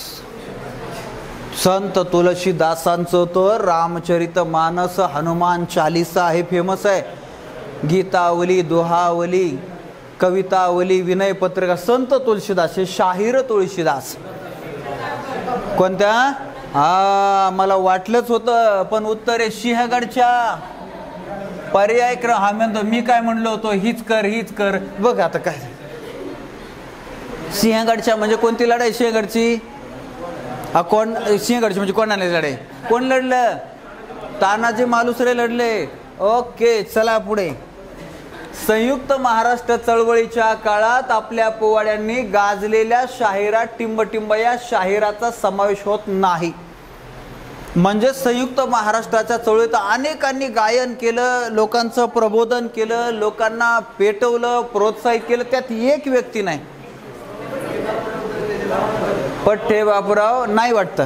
S1: संत तुळशीदासांचं तर रामचरित मानस, हनुमान चालीसा हे फेमस आहे. गीतावली, दोहावली, कवितावली, विनय पत्रिका. संत तुळशीदास हे शाहीर तुळशीदास. कोणत्या? हा मला वाटलंच होतं पण उत्तर आहे सिंहगडच्या. पर्याय हा म्हणतो मी काय म्हणलो होतो हीच कर. बघ आता काय सिंहगडच्या म्हणजे कोणती लढाई? सिंहगडची. कोण? सिंहगडची म्हणजे कोणाला लढाई? कोण लढलं? तानाजी मालुसरे लढले. ओके चला पुढे. संयुक्त महाराष्ट्र चळवळीच्या काळात आपल्या पोवाड्यांनी गाजलेल्या शाहिरात टिंब या शाहिराचा समावेश होत नाही. म्हणजे संयुक्त महाराष्ट्राच्या चळवळीत अनेकांनी गायन केलं, लोकांचं प्रबोधन केलं, लोकांना पेटवलं, प्रोत्साहित केलं. त्यात एक व्यक्ती नाही. पठ्ठे बापूराव नाही वाटतं,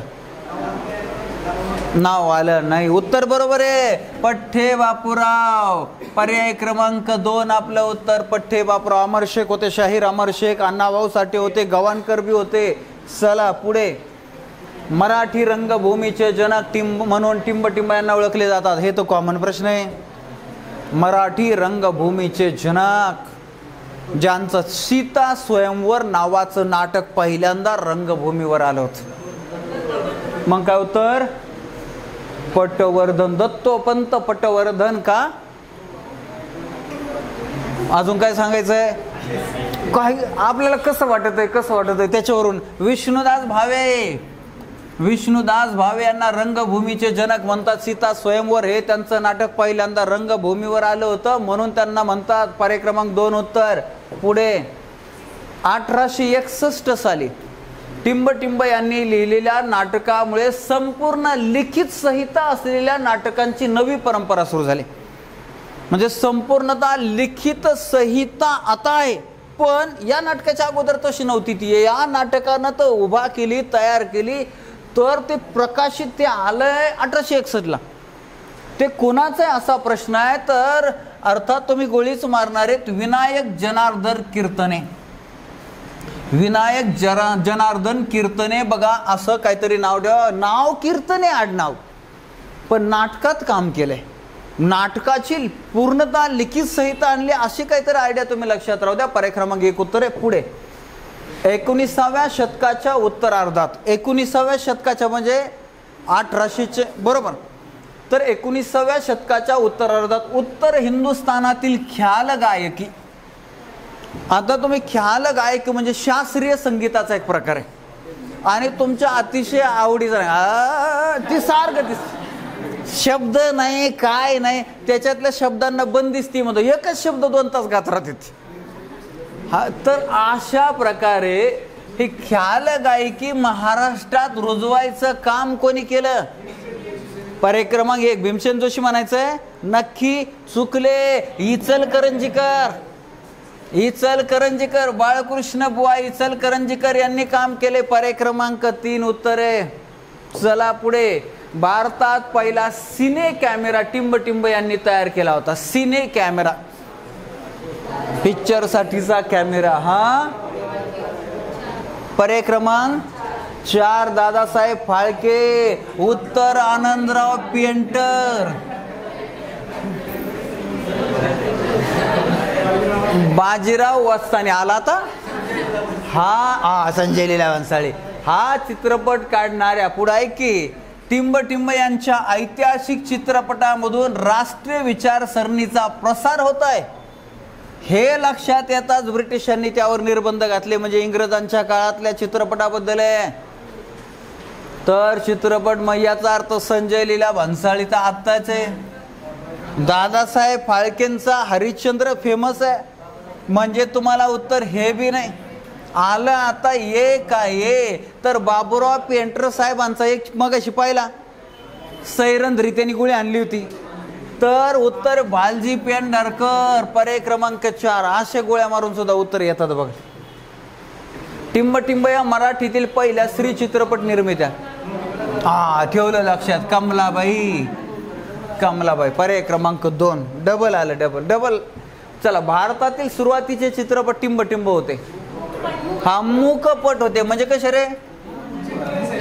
S1: नाव आलं नाही. उत्तर बरोबर आहे, पठ्ठे बापूराव. पर्याय क्रमांक 2 आपलं उत्तर पठ्ठे बापूराव. अमर शेख होते, शाहीर अमर शेख. अण्णाभाऊ साठे होते, गवाणकर बी होते. चला पुढे. मराठी रंगभूमीचे जनक म्हणून टिंबटिंब यांना ओळखले जातात. हे तो कॉमन प्रश्न आहे. मराठी रंगभूमीचे जनक ज्यांचं सीता स्वयंवर नावाचं नाटक पहिल्यांदा रंगभूमीवर आलं होतं. मग काय उत्तर? पटवर्धन. दत्तोपंत पटवर्धन का? अजून काय सांगायचंय? काही आपल्याला कसं वाटत आहे त्याच्यावरून. विष्णुदास भावे. विष्णुदास भावे यांना रंगभूमीचे जनक म्हणतात. सीता स्वयंवर हे त्यांचं नाटक पहिल्यांदा रंगभूमीवर आलं होतं म्हणून त्यांना म्हणतात. पर्याय क्रमांक 2 उत्तर. पुढे. 1861 साली टिंबटिंब यांनी लिहिलेल्या नाटकामुळे संपूर्ण लिखित संहिता असलेल्या नाटकांची नवी परंपरा सुरू झाली. म्हणजे संपूर्णतः लिखित संहिता आता आहे, पण या नाटकाच्या अगोदर तशी नव्हती ती. या नाटकानं तर उभा केली, तयार केली, तर ते प्रकाशित ते आलंय 1861 ला. ते कोणाचं आहे असा प्रश्न आहे. तर अर्थात तुम्ही गोळीच मारणार आहेत. विनायक जनार्दन कीर्तने. विनायक जनार्दन कीर्तने बघा, असं काहीतरी नाव द्या. नाव कीर्तने आडनाव, पण नाटकात काम केलंय. नाटकाची पूर्णतः लिखित संहिता आणली, अशी काहीतरी आयडिया तुम्ही लक्षात राहू द्या. पर्याय क्रमांक 1 उत्तर आहे. पुढे. 19व्या शतकाच्या उत्तरार्धात, 19व्या शतकाच्या म्हणजे 1800चे बरोबर, तर 19व्या शतकाच्या उत्तरार्धात उत्तर हिंदुस्थानातील ख्याल गायकी. आता तुम्ही ख्याल गायकी म्हणजे शास्त्रीय संगीताचा एक प्रकार आहे आणि तुमच्या अतिशय आवडीचा ती सारखं शब्द नाही काय नाही, त्याच्यातल्या शब्दांना बंदिस्ती म्हणतो. एकच शब्द 2 तास गात राहते. हा, तर अशा प्रकारे ही ख्याल गायकी महाराष्ट्रात रुजवायचं काम कोणी केलं? पर्याय क्रमांक 1 भीमसेन जोशी म्हणायचंय. नक्की चुकले. इचलकरंजीकर. इचलकरंजीकर, बाळकृष्ण बुवा इचलकरंजीकर यांनी काम केले. पर्याय क्रमांक 3 उत्तर आहे. चला पुढे. भारतात पहिला सिने कॅमेरा टिंबटिंब यांनी तयार केला होता. सिने कॅमेरा, पिक्चर साठीचा कॅमेरा. हा पर्याय क्रमांक 4 दादासाहेब फाळके. उत्तर आनंदराव पेंटर. बाजीराव वस्तानी आला आता. हा संजय लीला भन्साळी. हा चित्रपट काढणाऱ्या पुढे आहे की टिंबटिंब यांच्या ऐतिहासिक चित्रपटामधून राष्ट्रीय विचारसरणीचा प्रसार होत आहे. हे लक्षात येताच ब्रिटिशांनी त्यावर निर्बंध घातले. म्हणजे इंग्रजांच्या काळातल्या चित्रपटाबद्दल आहे. तर चित्रपट मग याचा अर्थ संजय लीला भन्साळीचा आत्ताच आहे. दादासाहेब फाळकेंचा हरिश्चंद्र फेमस आहे. म्हणजे तुम्हाला उत्तर हे बी नाही आलं. आता ये काय ये, तर बाबूराव पेंटर साहेबांचा एक मगाशी पाहिला सैरंध्री त्यांनी गोळी आणली होती. तर उत्तर भालजी पेंढारकर. पर्याय क्रमांक 4. अशा गोळ्या मारून सुद्धा उत्तर येतात बघा. टिंबटिंब या मराठीतील पहिल्या स्त्री चित्रपट निर्मित्या. ठेवलं लक्षात. कमलाबाई. कमलाबाई. पर्याय क्रमांक 2. डबल आलं. डबल. चला, भारतातील सुरुवातीचे चित्रपट टिंबटिंब होते. हा मूकपट होते. म्हणजे कसे रे?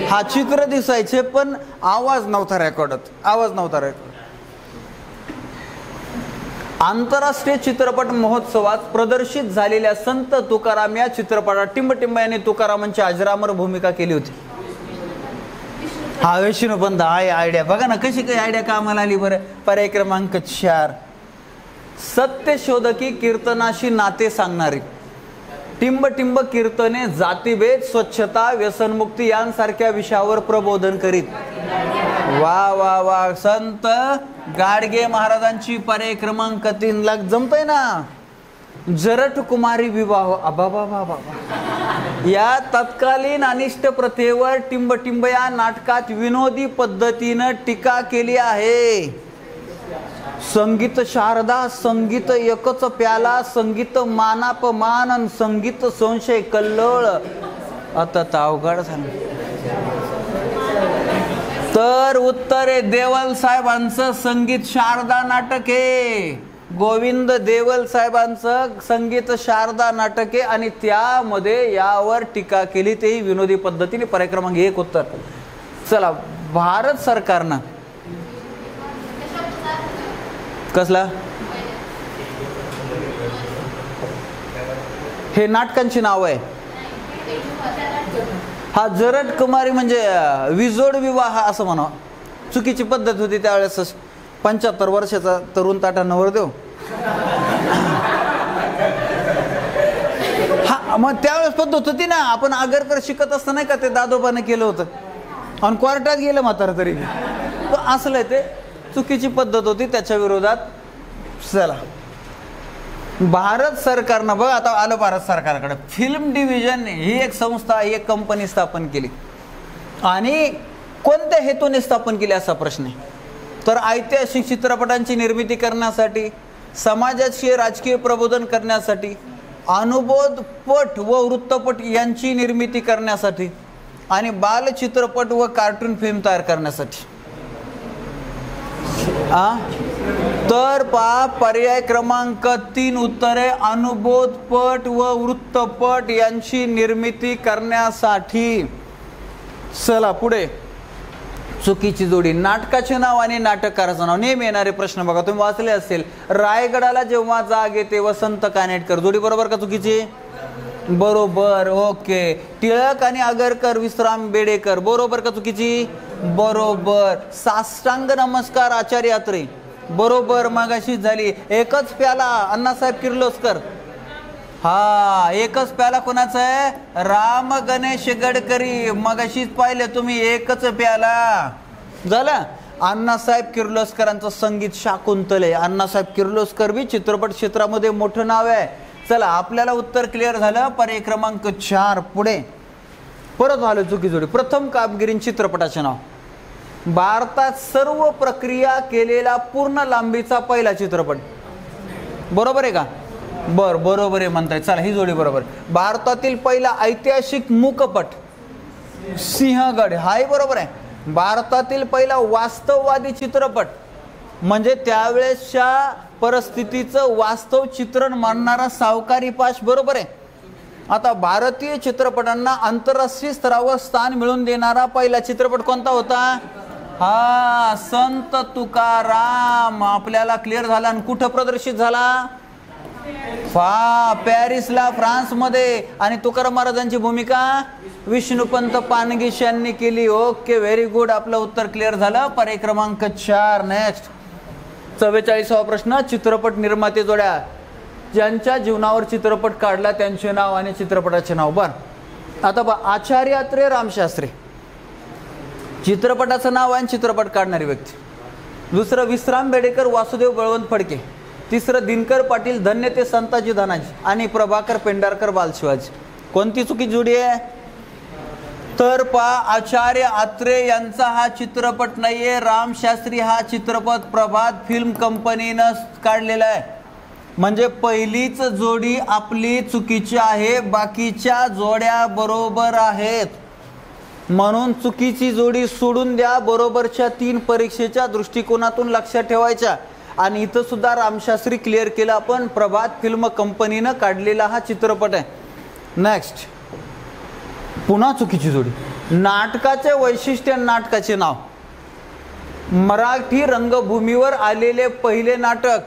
S1: हा चित्र दिसायचे पण आवाज नव्हता रेकॉर्ड होत. आवाज नव्हता रेकॉर्ड. आंतरराष्ट्रीय चित्रपट महोत्सवात प्रदर्शित झालेल्या संत तुकाराम या चित्रपटात टिंबटिंब यांनी तुकारामांची अजरामर भूमिका केली होती. हा विष्णुपंत आहे आयडिया. बघा ना कशी काही आयडिया कामाला आली बरं. पर्याय क्रमांक 4. सत्यशोधकी कीर्तनाशी नाते सांगणारी. टिंबटिंब कीर्तने जातीभेद, स्वच्छता, व्यसनमुक्ती यांसारख्या विषयावर प्रबोधन करीत. वा वा वा. संत गाडगे महाराजांची. पर्याय क्रमांक 3 लाख. जमतंय ना? जरठ कुमारी विवाह. अबाबाबाबा. या तत्कालीन अनिष्ट प्रथेवर टिंबटिंब या नाटकात विनोदी पद्धतीनं टीका केली आहे. संगीत शारदा, संगीत एकच प्याला, संगीत मानापमान, संगीत संशय कल्लोळ. आता अवघड झालं. तर उत्तर आहे देवल साहेबांचं संगीत शारदा नाटक आहे. गोविंद देवल साहेबांचं संगीत शारदा नाटक आहे आणि त्यामध्ये यावर टीका केली, तेही विनोदी पद्धतीने. पर्याय क्रमांक 1 उत्तर. चला, भारत सरकारनं कसला हे नाटकांची नाव आहे. हा जरठ कुमारी म्हणजे विजोड विवाह असं म्हणा. चुकीची पद्धत होती त्यावेळेस. 75 वर्षाचा तरुण ताटा नवरदेव. हा मग त्यावेळेस पद्धत होती ना. आपण आगरकर शिकत असताना नाही का ते दादोबाने केलं होतं आणि कोर्टात गेलं म्हातार तरी असलं. ते चुकीची पद्धत होती, त्याच्या विरोधात. चला, भारत सरकारनं बघ आता आलं भारत सरकारकडे. फिल्म डिव्हिजन ही एक संस्था, ही एक कंपनी स्थापन केली. आणि कोणत्या हेतूने स्थापन केली असा प्रश्न आहे. तर ऐतिहासिक चित्रपटांची निर्मिती करण्यासाठी, समाजाचे राजकीय प्रबोधन करण्यासाठी, अनुभवपट व वृत्तपट यांची निर्मिती करण्यासाठी आणि बालचित्रपट व कार्टून फिल्म तयार करण्यासाठी. तर पहा पर्याय क्रमांक 3 उत्तरे अनुभवपट व वृत्तपट यांची निर्मिती करण्यासाठी. चला पुढे. चुकीची जोडी. नाटकाचे नाव आणि नाटककाराचं नाव. नेहमी येणारे प्रश्न बघा, तुम्ही वाचले असेल. रायगडाला जेव्हा जाग येते, वसंत कानेटकर. जोडी बरोबर का चुकीची? बरोबर. ओके. टिळक आणि आगरकर, विश्राम बेडेकर. बरोबर का चुकीची? बरोबर. साष्टांग नमस्कार, आचार्य अत्रे. बरोबर, मगाशीच झाली. एकच प्याला, अण्णासाहेब किर्लोस्कर. हा, एकच प्याला कोणाचा आहे? राम गणेश गडकरी. मगाशीच पाहिले तुम्ही, एकच प्याला. झालं. अण्णासाहेब किर्लोस्करांचं संगीत शाकुंतले. अण्णासाहेब किर्लोस्कर बी चित्रपट क्षेत्रामध्ये मोठं नाव आहे. चला, आपल्याला उत्तर क्लिअर झालं. पर्याय क्रमांक 4 पुढे. परत आलो चुकी जोडी. प्रथम कामगिरी चित्रपटाचे नाव. भारतात सर्व प्रक्रिया केलेला पूर्ण लांबीचा पहिला चित्रपट. बरोबर आहे का? बरोबर आहे म्हणताय. चला, ही जोडी बरोबर. भारतातील पहिला ऐतिहासिक मूकपट सिंहगड. हाही बरोबर आहे. भारतातील पहिला वास्तववादी चित्रपट म्हणजे त्यावेळेसच्या परिस्थितीचं वास्तव चित्रण मांडणारा सावकारी पाश. बरोबर आहे. आता भारतीय चित्रपटांना आंतरराष्ट्रीय स्तरावर स्थान मिळवून देणारा पहिला चित्रपट कोणता होता? हा, संत तुकाराम. आपल्याला क्लिअर झाला. आणि कुठं प्रदर्शित झाला? पॅरिसला, फ्रान्समध्ये. आणि तुकाराम महाराजांची भूमिका विष्णुपंत पानगिश यांनी केली. Okay, very good. आपलं उत्तर क्लिअर झालं. पर्याय क्रमांक 4. नेक्स्ट 44वा प्रश्न. चित्रपट निर्माते जोड्या ज्यांच्या जीवनावर चित्रपट काढला त्यांचे नाव आणि चित्रपटाचे नाव. बर आता आचार्य अत्रे, रामशास्त्री. चित्रपटाचं नाव आणि चित्रपट काढणारी व्यक्ती. दुसरं विश्राम बेडेकर, वासुदेव बळवंत फडके. तिसरं दिनकर पाटील, धन्य ते संताजी धनाजी. आणि प्रभाकर पेंढारकर, बालशिवाजी. कोणती चुकी जोडी आहे? तर आचार्य अत्रे यांचा हा चित्रपट नाहीये. रामशास्त्री हा चित्रपट प्रभात फिल्म कंपनीनं काढलेला आहे. म्हणजे पहिलीच जोडी आपली चुकीची आहे, बाकीच्या जोड्या बरोबर आहेत. म्हणून चुकीची जोडी सोडून द्या. बरोबरच्या 3 परीक्षेच्या दृष्टिकोनातून लक्षात ठेवायच्या. आणि इथं सुद्धा रामशास्त्री क्लिअर केला आपण. प्रभात फिल्म कंपनीनं काढलेला हा चित्रपट आहे. नेक्स्ट पुन्हा चुकीची जोडी. नाटकाचे वैशिष्ट्य, नाटकाचे नाव. मराठी रंगभूमीवर आलेले पहिले नाटक.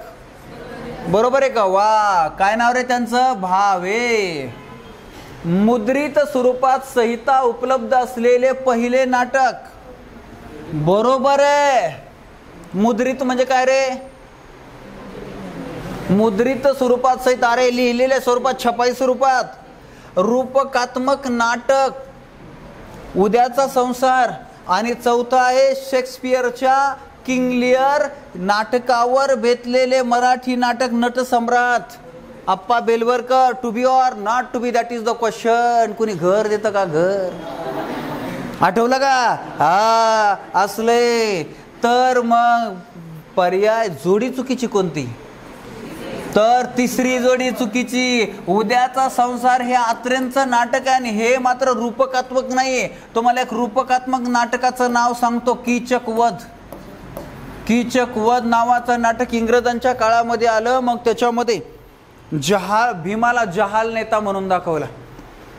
S1: बरोबर आहे का? वा, काय नाव रे त्यांचं? भावे. मुद्रित स्वरूपात संहिता उपलब्ध असलेले पहिले नाटक. बरोबर आहे. मुद्रित म्हणजे काय रे? मुद्रित स्वरूपात संहिता. अरे, लिहिलेल्या स्वरूपात, छपाई स्वरूपात. रूपकात्मक नाटक उद्याचा संसार. आणि चौथा आहे शेक्सपियरच्या किंग लिअर नाटकावर बेतलेले मराठी नाटक Natsamrat. Appa Belwalkar, to be or not to be, that is the question. कुणी घर देतं का घर? आठवलं का? हा असले. तर मग पर्याय जोडी चुकीची कोणती? तर तिसरी जोडी चुकीची. उद्याचा संसार हे अत्रेंचं नाटक आहे आणि हे मात्र रूपकात्मक नाहीये. तुम्हाला एक रूपकात्मक नाटकाचं नाव सांगतो, कीचक वध. कीचक वध नावाचं नाटक इंग्रजांच्या काळामध्ये आलं. मग त्याच्यामध्ये भीमाला जहाल नेता म्हणून दाखवला,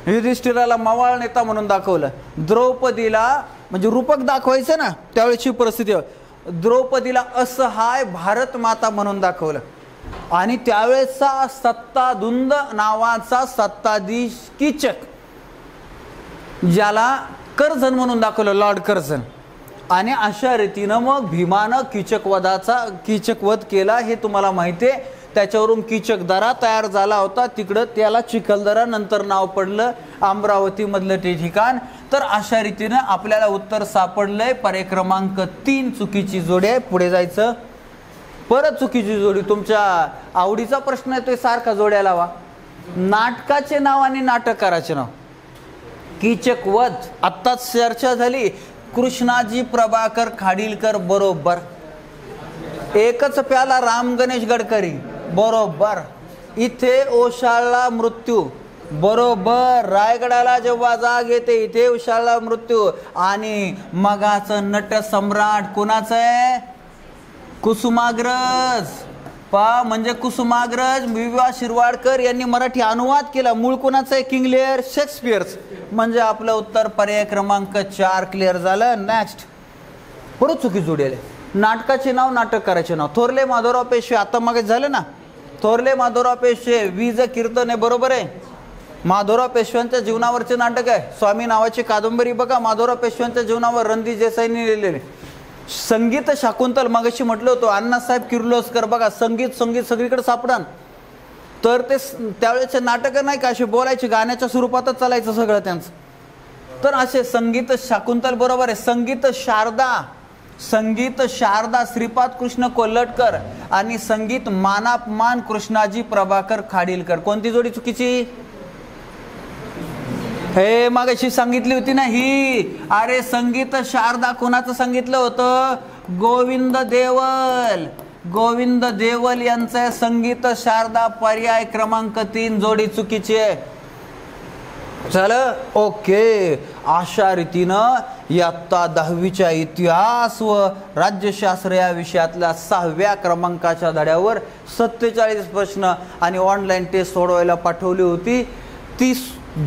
S1: युधिष्ठिराला मवाळ नेता म्हणून दाखवलं, द्रौपदीला म्हणजे रूपक दाखवायचं ना त्यावेळेची परिस्थिती, द्रौपदीला असहाय भारत माता म्हणून दाखवलं. आणि त्यावेळेचा सत्ताधुंद नावाचा सत्ताधीश कीचक, ज्याला कर्जन म्हणून दाखवलं, लॉर्ड कर्जन. आणि अशा रीतीनं मग भीमानं कीचक वध केला हे तुम्हाला माहिती आहे. त्याच्यावरून कीचकदरा तयार झाला होता. तिकडं त्याला चिखलदरा नंतर नाव पडलं, अमरावती मधलं ते ठिकाण. तर अशा रीतीनं आपल्याला उत्तर सापडलंय. पर्याय क्रमांक 3 चुकीची जोडी आहे. पुढे जायचं. परत चुकीची जोडी. तुमच्या आवडीचा प्रश्न येतोय, सारखा जोड्या लावा. नाटकाचे नाव आणि नाटककाराचे नाव. कीचक वध आत्ताच चर्चा झाली. कृष्णाजी प्रभाकर खाडीलकर बरोबर. एकच प्याला राम गणेश गडकरी बरोबर. इथे ओशाळला मृत्यू बरोबर. रायगडाला जेव्हा जाग येते इथे ओशाळला मृत्यू. आणि मगाचं नट सम्राट कुणाचं आहे? कुसुमाग्रज. म्हणजे कुसुमाग्रज विवा शिरवाडकर यांनी मराठी अनुवाद केला. मूळ कोणाचं आहे? King Lear Shakespeare's. म्हणजे आपलं उत्तर पर्याय क्रमांक 4 क्लिअर झालं. नेक्स्ट. परत चुकी जोडेल. नाटकाचे नाव, नाटककाराचे नाव. थोरले माधवराव पेशवे, आता मागे झालं ना. थोरले माधवराव पेशवे वीज कीर्तन आहे बरोबर आहे. माधवराव पेशव्यांच्या जीवनावरचे नाटक आहे. स्वामी नावाची कादंबरी बघा, माधवराव पेशव्यांच्या जीवनावर रणजित देसाईंनी लिहिलेले. संगीत शाकुंतल मगाशी म्हटलं होतं, अण्णासाहेब किर्लोस्कर बघा, संगीत सगळीकडे सापडान. तर ते त्यावेळेचे नाटक नाही का असे बोलायचे, गाण्याच्या स्वरूपातच चालायचं सगळं त्यांचं. तर असे संगीत शाकुंतल बरोबर आहे. संगीत शारदा श्रीपाद कृष्ण कोल्हटकर आणि संगीत मानापमान कृष्णाजी प्रभाकर खाडीलकर. कोणती जोडी चुकीची? हे मागाशी सांगितली होती ना ही. अरे संगीत शारदा कोणाचं सांगितलं होतं? गोविंद देवल. गोविंद देवल यांचं संगीत शारदा. पर्याय क्रमांक 3 जोडी चुकीची आहे. झालं ओके. अशा रीतीनं इयत्ता 10वीच्या इतिहास व राज्यशास्त्र या विषयातल्या 6व्या क्रमांकाच्या धड्यावर 47 प्रश्न आणि ऑनलाईन टेस्ट सोडवायला पाठवली होती. ती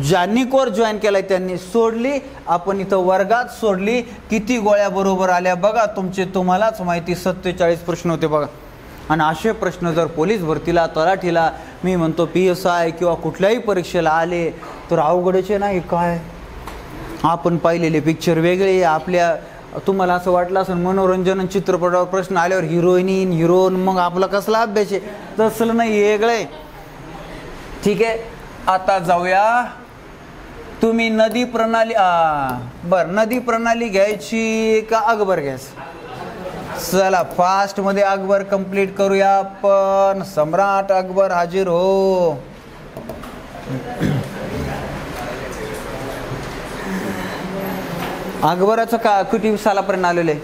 S1: ज्यांनी कोर्स जॉईन केलाय त्यांनी सोडली. आपण इथं वर्गात सोडली. किती गोळ्या बरोबर आल्या बघा. तुम्हालाच माहिती 47 प्रश्न होते बघा. आणि असे प्रश्न जर पोलीस भरतीला, तलाठीला, मी म्हणतो PSI किंवा कुठल्याही परीक्षेला आले तर अवघडचे नाही काय. आपण पाहिलेले पिक्चर वेगळे. आपल्या तुम्हाला असं वाटलं असं मनोरंजन चित्रपटावर प्रश्न आल्यावर हिरोईन हिरोन मग आपला कसला अभ्यास आहे, तसलं नाही, वेगळं आहे. ठीक आहे. आता जाऊया. तुम्ही नदी प्रणाली नदी प्रणाली घ्यायची का अकबर घ्यायचं? चला फास्ट मध्ये अकबर कंप्लीट करूया आपण. सम्राट अकबर हाजीर हो. अकबराचं का किती सालापर्यंत आलेलं आहे?